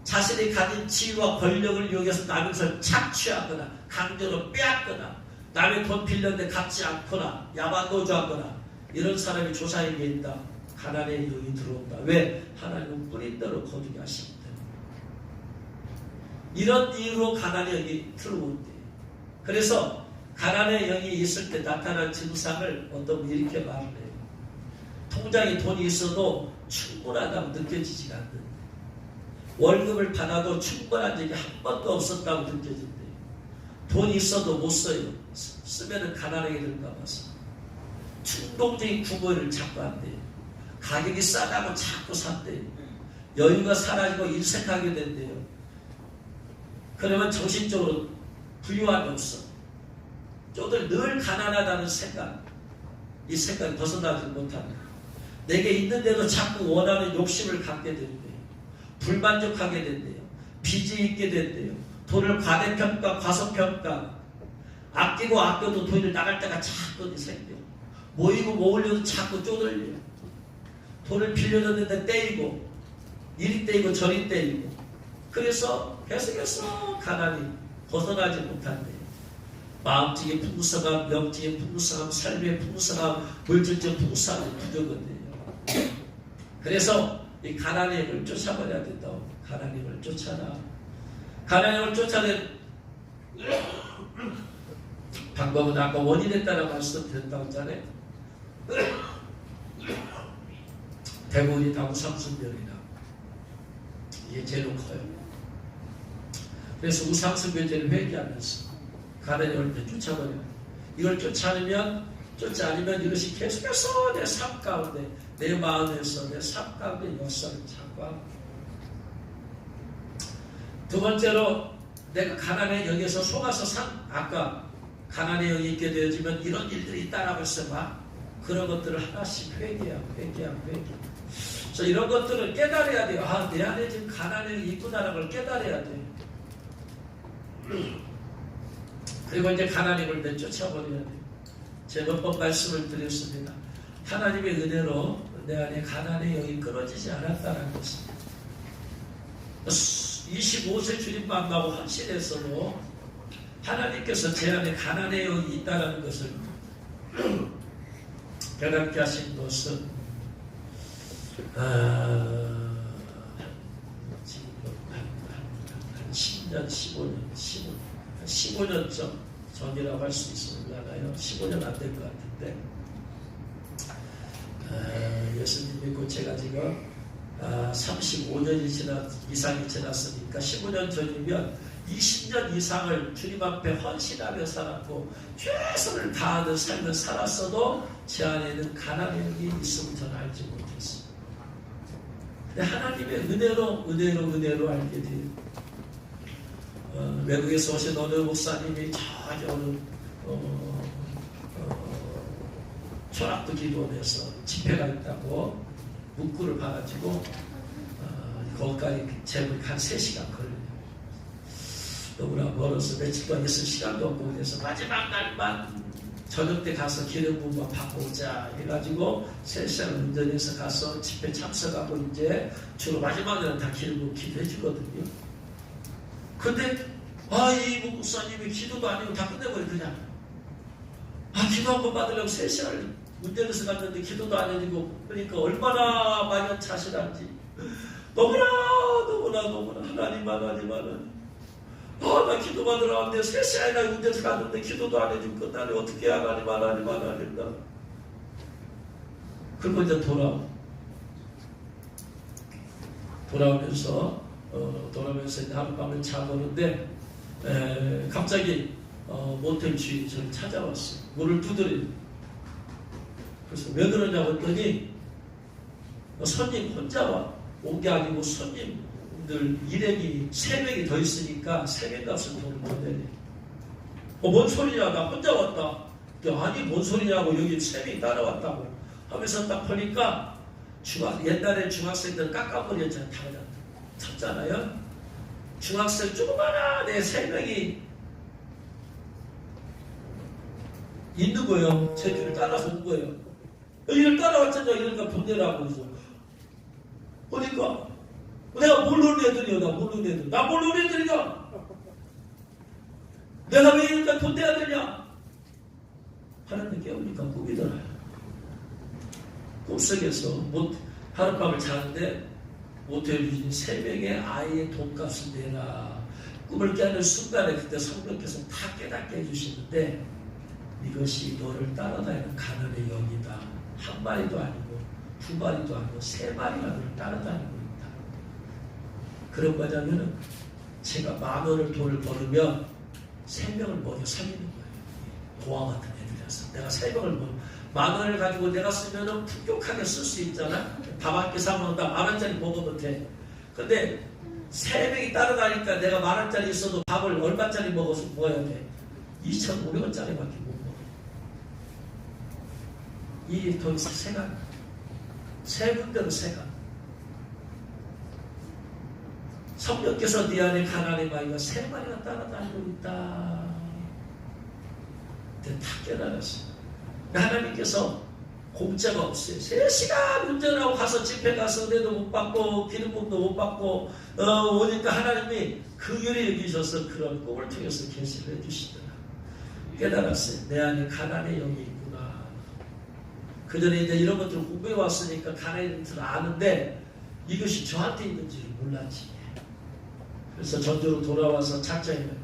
자신이 가진 지위와 권력을 이용해서 남의 것을 착취하거나 강제로 빼앗거나 남의 돈 빌렸는데 갚지 않거나 야만노조하거나 이런 사람이 조상에게 있다. 가난의 영이 들어온다. 왜? 하나님은 뿌린 대로 거두게 하시기 때문에. 이런 이유로 가난의 영이 들어온대. 그래서 가난의 영이 있을 때 나타난 증상을 어떤 분이 이렇게 말을 해요. 통장에 돈이 있어도 충분하다고 느껴지지가 않는데, 월급을 받아도 충분한 적이 한 번도 없었다고 느껴진대요. 돈이 있어도 못 써요. 쓰면은 가난하게 될까 봐서. 충동적인 구매를 자꾸 한대요. 가격이 싸다고 자꾸 샀대요. 여유가 사라지고 인색하게 된대요. 그러면 정신적으로 부유함이 없어. 저들 늘 가난하다는 생각, 이 생각이 벗어나지 못합니다. 내게 있는데도 자꾸 원하는 욕심을 갖게 된대요. 불만족하게 된대요. 빚이 있게 된대요. 돈을 과대평가, 과소평가, 아끼고 아껴도 돈을 나갈 때가 자꾸 생겨. 모이고 모으려도 자꾸 쪼들려. 돈을 빌려줬는데 떼이고, 이리 떼이고 저리 떼이고. 그래서 계속해서 가난이 벗어나지 못한대요. 마음적인 풍성함, 영적인 풍성함, 삶의 풍성함, 물질적 풍성함이 부족한데요. 그래서 이 가난의 영을 쫓아버려야 된다고. 가난의 영을 쫓아라. 가난의 영을 쫓아낼 방법은 아까 원인에 따라 말씀드렸다고 했잖아요. 대부분이 다 우상숭배이다. 이게 제일 커요. 그래서 우상숭배죄를 회개하면서 가난의 영을 쫓아버려요. 이걸 쫓아내면, 쫓지 않으면 이것이 계속해서 내 삶 가운데, 내 마음에서 내 삶 가운데 역사를 찾고 합니다. 두 번째로, 내가 가난의 영에서 속아서 아까 가난의 영이 있게 되어지면 이런 일들이 있다라고 해서 막 그런 것들을 하나씩 회개하고. 그래서 이런 것들을 깨달아야 돼요. 아, 내 안에 지금 가난의 영이 있구나라는 걸 깨달아야 돼요. 그리고 이제 가난의 영을 내쫓아버려야 돼요. 제가 몇 번 말씀을 드렸습니다. 하나님의 은혜로 내 안에 가난의 영이 끊어지지 않았다는 것입니다. 25세 주님 만나고 헌신했어도 하나님께서 제 안에 가난의 영이 있다는 것을 깨닫게 하신 것은 지금 한 10년, 15년 전이라고 할 수 있을까요? 15년 안 될 것 같은데 예수님 믿고 제가 지금 35년이 이상이 지났으니까 15년 전이면 20년 이상을 주님 앞에 헌신하며 살았고 최선을 다하는 삶을 살았어도 제 안에는 가난의 영이 있음을 저는 알지 못했어요. 근데 하나님의 은혜로 알게 돼요. 외국에서 오신 어느 목사님이 저기 어느 초락도 기도원에서 집회가 있다고 문구를 봐가지고 거기까지 재물이 한 3시간 걸려요. 너무나 멀어서 며칠 동안 있을 시간도 없고 그래서 마지막 날만 저녁 때 가서 기름 부음만 받고 오자 해가지고 3시간 운전해서 가서 집회 참석하고 이제 주로 마지막에는 다 기름 부음 기도해 주거든요. 근데 이 목사님이 기도도 아니고 다 끝내버려 그냥. 기도 한번 받으려고 3시간을 운전해서 갔는데 기도도 안 해주고 그러니까 얼마나 많이 자신한지 너무나 하나님 나 기도 받으러 왔는데 3시간이나 운전해서 갔는데 기도도 안 해주고 끝나네. 어떻게 해야 하나님 그리고 이제 돌아오면서 이제 하룻밤을 자보는데 갑자기 모텔 주인이 저를 찾아왔어요. 문을 두드려요. 그래서 왜 그러냐고 했더니 손님 혼자 온 게 아니고 손님들 일행이 3명이 더 있으니까 3명 값을 돈을 더 내네. 뭔 소리냐, 나 혼자 왔다. 아니 뭔 소리냐고, 여기 3명이 따라왔다고 하면서 딱 보니까 옛날에 중학생들 깎아버렸잖아요. 쳤잖아요. 중학생 조그마한 애 3명이 있는 거예요. 제 뒤를 따라서 온 거예요. 여기를 따라왔잖아요. 이러니까 돈 내라고 해서. 그러니까 내가 모르는 애들이야. 나 모르는 애들이야. 내가 왜 이러니까 돈 내야 되냐. 하나님 깨우니까 꿈이 들어요. 꿈속에서 하룻밤을 자는데 모텔 주인이 3명의 아이의 돈값을 내라. 꿈을 깨는 순간에 그때 성령께서 다 깨닫게 해주시는데 이것이 너를 따라다니는 가난의 영이다. 한 마리도 아니고 2마리도 아니고 3마리가 너를 따라다니고 있다. 그런 거냐면은 제가 10,000원을 돈을 벌으면 3명을 먹여 살리는 거예요. 고아 같은 애들이라서. 내가 3명을 10,000원을 가지고 내가 쓰면은 풍족하게 쓸 수 있잖아. 밥 한 끼 사면 나 10,000원짜리 먹으면 돼. 근데 3명이 따라다니까 내가 10,000원짜리 있어도 밥을 얼마짜리 먹어서 먹어야 돼? 2,500원짜리밖에 못 먹어. 이 돈 세 군데로 세가. 성령께서 네 안에 가난의 마귀가 3마리가 따라다니고 있다. 그때 다 깨달았어요. 하나님께서 공짜가 없어요. 3시간 운전하고 가서 집회 가서 은혜도 못 받고 기름부음도 못 받고 오니까 하나님이 그 열이 여기셔서 그런 꿈을 통해서 계시를 해주시더라. 깨달았어요. 내 안에 가난의 영이 있구나. 그 전에 이제 이런 것들을 공부해 왔으니까 가난의 것들을 아는데 이것이 저한테 있는지를 몰랐지. 그래서 전주로 돌아와서 작정했는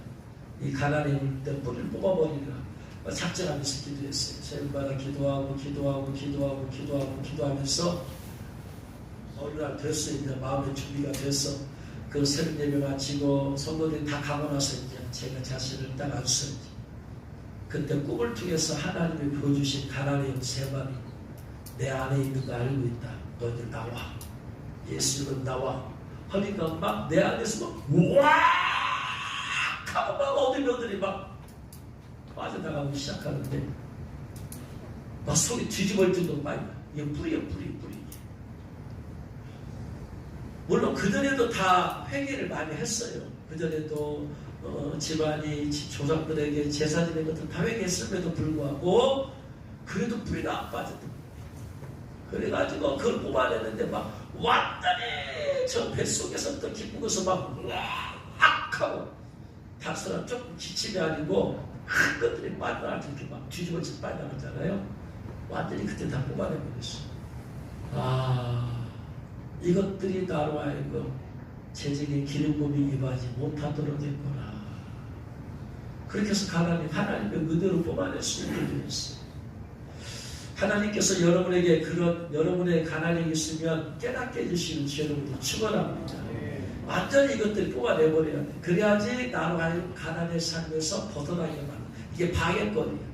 이 가난의 영을 때 뿌리를 뽑아버리라. 작정하면서 기도했어요. 새벽마다 기도하면서 어느 날 됐어요. 이제 마음의 준비가 됐어. 그 새벽 예배 마치고 성도들이 다 가고 나서 이제 제가 자신을 딱 안수했지. 그때 꿈을 통해서 하나님이 보여주신 가난의 영 3마리 내 안에 있는 거 알고 있다. 너희들 나와. 예수는 나와. 하니까 막 내 안에서 막 우와 하고 막 어디면들이 막 빠져나가기 시작하는데 막 속이 뒤집어질 정도로 많이 나. 이게 뿌리야 뿌리. 물론 그전에도 다 회개를 많이 했어요. 그전에도 집안이 조상들에게 제사 지낸 것들 다 회개했음에도 불구하고 그래도 뿌리가 안 빠졌던 거예요. 그래가지고 그걸 뽑아내는데 막 완전히 저 뱃속에서부터 기쁜 것을 막 으악 하고 닭소랑 조금 기침이 아니고 큰 것들이 빠져나갈 때 이렇게 막 뒤집어져 빠져나가잖아요. 완전히 그때 다 뽑아내버렸어. 이것들이 나로 하여금 재정의 기름부음이 임하지 못하도록 했구나. 그렇게 해서 하나님의 은혜로 뽑아낼 수 있게 되었어요. 하나님께서 여러분에게 그런 여러분의 가난이 있으면 깨닫게 해주시는 여러분들 축원합니다. 완전히 이것들을 뽑아내버려야 돼. 그래야지 나로 하여금 가난의 삶에서 벗어나게 만든. 이게 방해거리예요.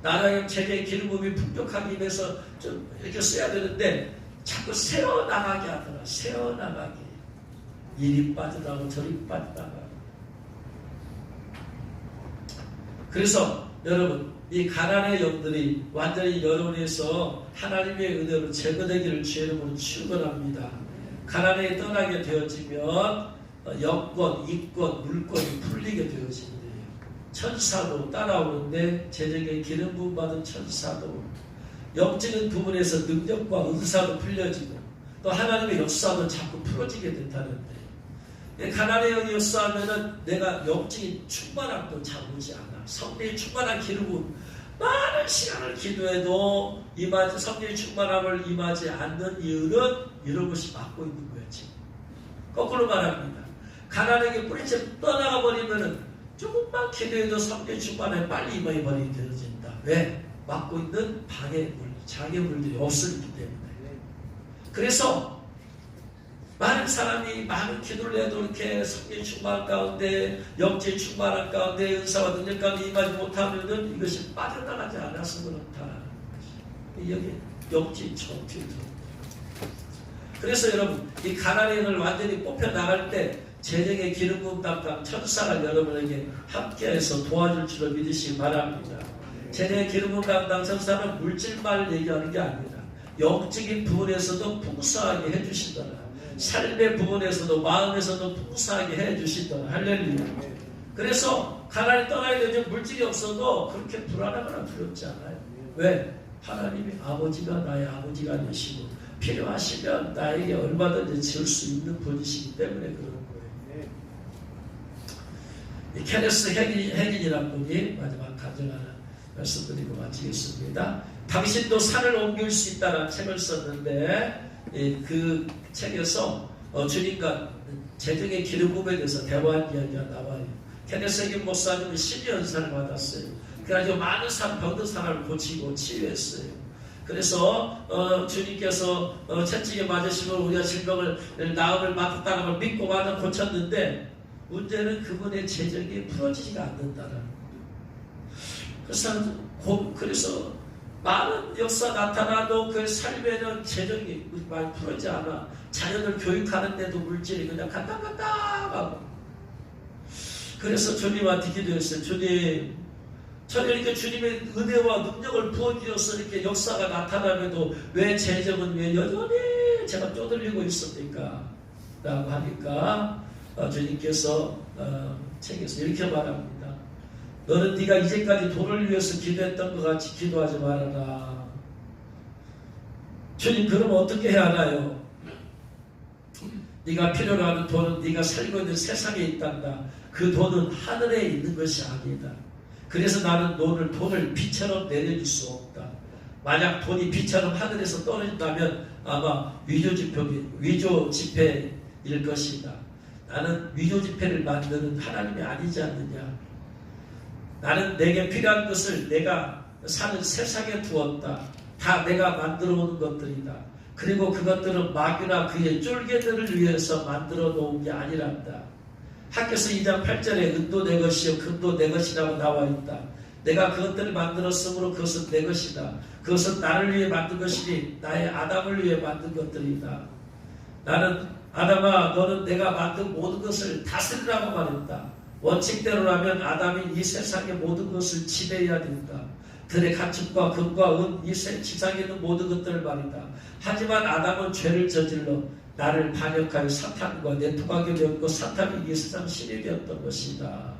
나로 하여금 재정의 기름부음이 풍족하기 위해서 좀 이렇게 써야 되는데 자꾸 세워나가게 하더라. 세워나가게. 이리 빠져나가고 저리 빠져나가고. 그래서 여러분 이 가난의 영들이 완전히 여러분에서 하나님의 은혜로 제거되기를 주의 이름으로 축원합니다. 가난에 떠나게 되어지면 여권, 이권, 물권이 풀리게 되어집니다. 천사도 따라오는데 재정에 기름 부음 받은 천사도 영적인 부분에서 능력과 은사도 풀려지고 또 하나님의 역사도 자꾸 풀어지게 된다는데 가나안의 영이 역사하면은 내가 영적인 충만함도 잠오지 않아. 성령의 충만한 기름 부음 많은 시간을 기도해도 임하지 성령의 충만함을 임하지 않는 이유는 이런 것이 막고 있는 거야 지금. 거꾸로 말합니다. 가나안에게 뿌리채 떠나가 버리면은 조금만 기도해도 성령의 충만함에 빨리 임하게 버리게 되어진다. 왜? 막고 있는 방해물, 장애물들이 없었기 때문에. 그래서 많은 사람이 많은 기도를 해도 이렇게 성령 충만 가운데 영적 충만한 가운데 은사와 능력 가운데 임하지 못하면은 이것이 빠져나가지 않아서 그렇다라는 것이 여기 영적 정체도. 그래서 여러분 이 가나안의 영을 완전히 뽑혀 나갈 때 재정의 기름 부음 담당 천사가 여러분에게 함께해서 도와줄 줄을 믿으시기 바랍니다. 재정의 기름 부음 담당 천사는 물질만을 얘기하는 게 아니라 영적인 부분에서도 풍성하게 해주시더라. 삶의 부분에서도 마음에서도 풍성하게 해주시더라. 할렐루야. 그래서 가나안에 떠나야 되죠. 물질이 없어도 그렇게 불안하거나 두렵지 않아요. 왜? 하나님이 아버지가 나의 아버지가 되시고 필요하시면 나에게 얼마든지 줄 수 있는 분이시기 때문에 그러는 거예요. 이 케네스 해긴이라는 분이 마지막 간증 하나 말씀드리고 마치겠습니다. 당신도 산을 옮길 수 있다는 책을 썼는데 그 책에서 주님과 재정의 기름 부음에 대해서 대화한 이야기가 나와요. 케네스 해긴 목사님은 12연산을 받았어요. 그래가지고 많은 병든 사람을 고치고 치유했어요. 그래서 주님께서 채찍에 맞으시면 우리가 질병을 나음을 맡았다는 걸 믿고 받아 고쳤는데 문제는 그분의 재정이 풀어지지가 않는다는 거예요. 그래서 많은 역사 나타나도 그 삶에는 재정이 많이 풀어지지 않아. 자녀들 교육하는데도 물질이 그냥 간당간당하고. 그래서 주님한테 기도했어요. 주님, 저는 이렇게 주님의 은혜와 능력을 부어주셔서 이렇게 역사가 나타나면도 왜 재정은 왜 여전히 제가 쪼들리고 있습니까? 라고 하니까 주님께서 책에서 이렇게 말합니다. 너는 네가 이제까지 돈을 위해서 기도했던 것 같이 기도하지 말아라. 주님 그러면 어떻게 해야 하나요? 네가 필요로 하는 돈은 네가 살고 있는 세상에 있단다. 그 돈은 하늘에 있는 것이 아니다. 그래서 나는 돈을 비처럼 내려줄 수 없다. 만약 돈이 비처럼 하늘에서 떨어진다면 아마 위조 지폐일 것이다. 나는 위조 지폐를 만드는 하나님이 아니지 않느냐. 나는 내게 필요한 것을 내가 사는 세상에 두었다. 다 내가 만들어 오는 것들이다. 그리고 그것들은 마귀나 그의 쫄개들을 위해서 만들어 놓은 게 아니란다. 학교에서 2장 8절에 은도 내 것이요 금도 내 것이라고 나와 있다. 내가 그것들을 만들었으므로 그것은 내 것이다. 그것은 나를 위해 만든 것이니 나의 아담을 위해 만든 것들이다. 나는 아담아 너는 내가 만든 모든 것을 다스리라고 말했다. 원칙대로라면 아담이 이 세상의 모든 것을 지배해야 된다. 들의 가축과 금과 은, 이 지상에 있는 모든 것들을 말이다. 하지만 아담은 죄를 저질러 나를 반역하여 사탄과 내통하게 되었고 사탄이 이 세상 신이 되었던 것이다.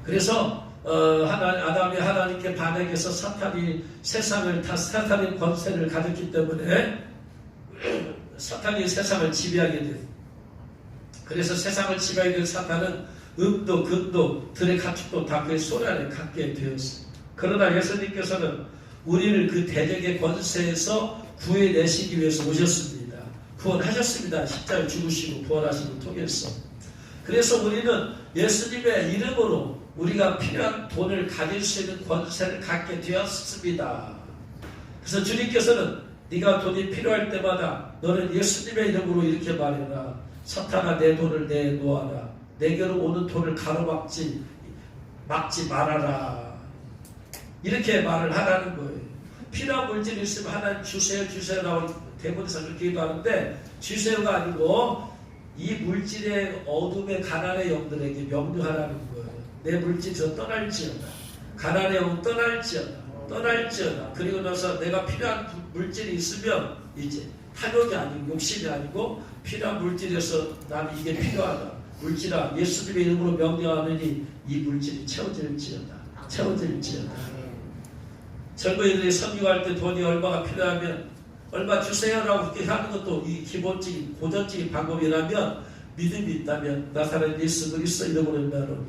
그래서 아담이 하나님께 반역해서 사탄이 세상을 사탄의 권세를 가졌기 때문에 사탄이 세상을 지배하게 돼. 그래서 세상을 지배하게 된 사탄은 음도 금도 들의 가축도 다 그의 손 안에 갖게 되었습니다. 그러나 예수님께서는 우리를 그 대적의 권세에서 구해내시기 위해서 오셨습니다. 구원하셨습니다. 십자가에 죽으시고 부활하심을 통해서. 그래서 우리는 예수님의 이름으로 우리가 필요한 돈을 가질 수 있는 권세를 갖게 되었습니다. 그래서 주님께서는 네가 돈이 필요할 때마다 너는 예수님의 이름으로 이렇게 말해라. 사탄아 내 돈을 내놓아라. 내게로 오는 돈을 가로막지 말아라. 이렇게 말을 하라는 거예요. 필요한 물질이 있으면 하나님 주세요라고 대본에서 그렇게 기도하는데 주세요가 아니고 이 물질의 어둠의 가난의 영들에게 명령하라는 거예요. 내 물질에서 떠날지어다. 가난의 영은 떠날지어다. 그리고 나서 내가 필요한 물질이 있으면 이제 탐욕이 아니고 욕심이 아니고 필요한 물질에서 나는 이게 필요하다. 물질아 예수님의 이름으로 명령하느니 이 물질이 채워질지어다. 채워질지어다. 젊은이들이 선교할 때 돈이 얼마가 필요하면 얼마 주세요라고 그렇게 하는 것도 이 기본적인 고전적인 방법이라면 믿음이 있다면 나사렛 예수 그리스도 이름으로 명하노니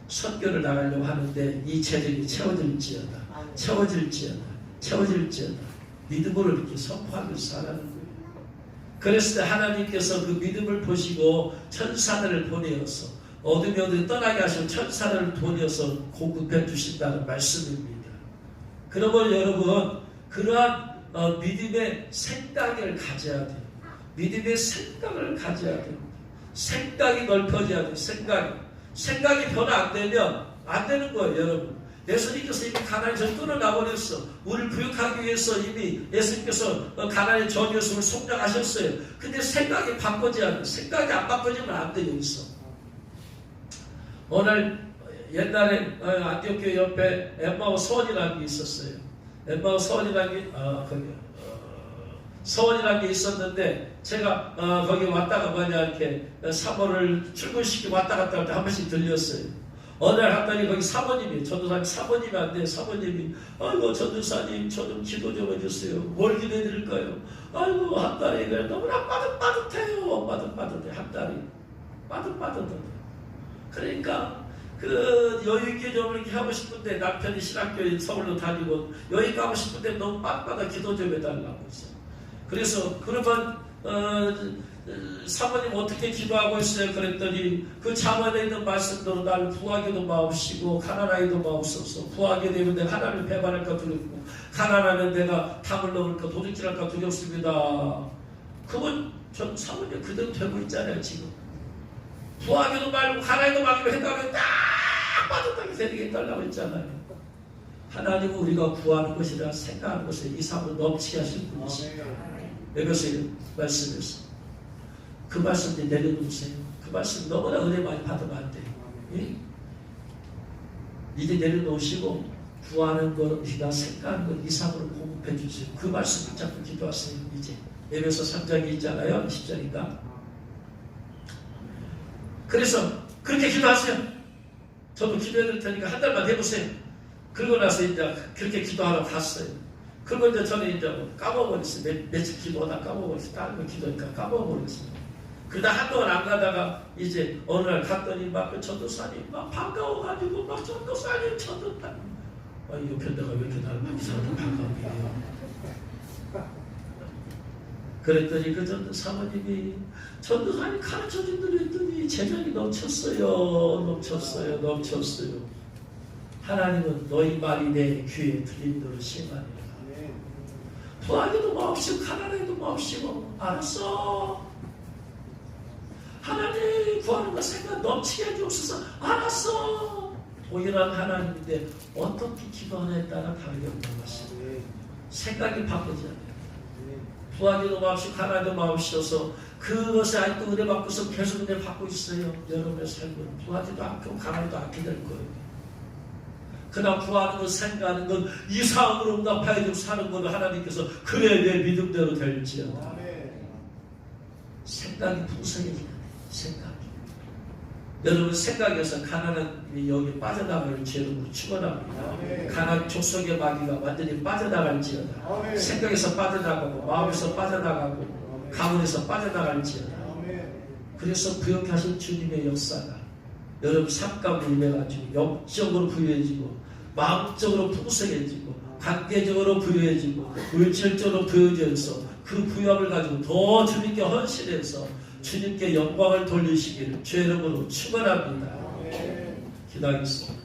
선교를 나가려고 하는데 이 재정이 채워질지어다. 채워질지어다. 채워질지어다. 믿음으로 이렇게 선포하면서 살아가는 거예요. 그랬을 때 하나님께서 그 믿음을 보시고 천사들을 보내어서 어둠이 어둠이 떠나게 하시고 천사들을 보내어서 공급해 주신다는 말씀입니다. 그러면 여러분 그러한 믿음의 생각을 가져야 돼요. 믿음의 생각을 가져야 돼요. 생각이 넓어져야 돼요. 생각이 변화 안 되면 안 되는 거예요, 여러분. 예수님께서 이미 가나안에서 끊어나버렸어. 우리를 부역하기 위해서 이미 예수님께서 가나안의 전 예수를 속량하셨어요. 근데 생각이 바꿔져야 돼요. 생각이 안 바꿔지면 안 돼요, 여기서. 오늘 옛날에 안디옥교회 옆에 엠마오 서원이라는 게 있었어요. 엠마오 서원이라는 게 서원이라는 게 있었는데 제가 거기 왔다가 이렇게 사모를 출근시키고 왔다 갔다 할 때 한 번씩 들렸어요. 어느 날 갔더니 거기 사모님이 전도사님 사모님이 안 돼. 사모님이 아이고 전도사님 저 좀 기도 좀 해주세요. 뭘 기도해 드릴까요? 아이고 한 달에 그래 너무나 빠듯빠듯해요. 빠듯빠듯해 한 달이 빠듯빠듯해. 그러니까 그 여유있게 좀 이렇게 하고 싶은데 남편이 신학교에 서울로 다니고 여유있게 하고 싶은데 너무 빠듯빠듯 기도 좀 해달라고 했어. 그래서 그러면 사모님 어떻게 기도하고 있어요? 그랬더니 그 자문에 있는 말씀대로 나를 부하게도 마옵시고 가난하게도 마옵소서. 부하게 되면 내가 하나님을 배반할까 두렵고 가난하면 내가 탐을 넣을까 도둑질할까 두렵습니다. 그건 전 사모님 그대로 되고 있잖아요 지금. 부하게도 말고 가난하게도 말고 해가면 딱 빠듯하게 되게 달라고 했잖아요. 하나님은 우리가 구하는 것이라 생각하는 것에 이 삶을 넘치게 하실 분이십니다. 에베소서 말씀에서 그 말씀 이제 내려놓으세요. 그 말씀 너무나 은혜 많이 받으면 안 돼요. 예? 이제 내려놓으시고 구하는 것이나 생각하는 것 이상으로 공급해 주세요. 그 말씀 붙잡고 기도하세요. 이제 에베소 3장이 있잖아요. 10장인가. 그래서 그렇게 기도하세요. 저도 기도해 드릴 테니까 한 달만 해보세요. 그러고 나서 이제 그렇게 기도하러 갔어요. 그리고 이제 저는 이제 까먹어버렸어요. 며칠 기도하다 까먹어버렸어요. 다른 거 기도하니까 까먹어버렸어요. 그러다 한동안 안 가다가 이제 어느 날 갔더니 막 그 전도사님 막 반가워가지고 막 전도사님 전도사님 옆에 내가 왜 이렇게 나를 막 이상하게 반가우게 해요. 그랬더니 그 전도사모님이 전도사님 가르쳐준 대로 했더니 재정이 넘쳤어요. 하나님은 너희 말이 내 귀에 들린 대로 시행하리라. 부하게도 마옵시고 가난하게도 마옵시고 알았어. 하나님 구하는 거 생각 넘치게 해주옵소서. 알았어. 동일한 하나님인데 어떻게 기도하느냐에 따라 다르게 없는 것입니다. 생각이 바뀌지 않아요. 부하게도 마옵시고 가난하게도 마옵시어서 그것에 아직도 은혜 받고서 계속 은혜 받고 있어요. 여러분의 삶은 부하지도 않고 가난하지도 않게 될 거예요. 그러나 구하는 것, 생각하는 것, 이상으로 응답하여 주고 사는 것을 하나님께서 그래 내 믿음대로 될지어다. 생각이 풍성해져야 돼요. 생각이. 여러분 생각에서 가난한 여기 빠져나갈 죄로 축원합니다. 가난 족속의 마귀가 완전히 빠져나갈지어다. 생각에서 빠져나가고 마음에서 빠져나가고 가문에서 빠져나갈지어다. 그래서 부역하신 주님의 역사가 여러분 삶 가운데 임해가지고 영적으로 부유해지고 마음적으로 풍성해지고 관계적으로 부유해지고 물질적으로 부유해져서 그 부유함을 가지고 더 주님께 헌신해서 주님께 영광을 돌리시기를 주의 이름으로 축원합니다. 기도하겠습니다.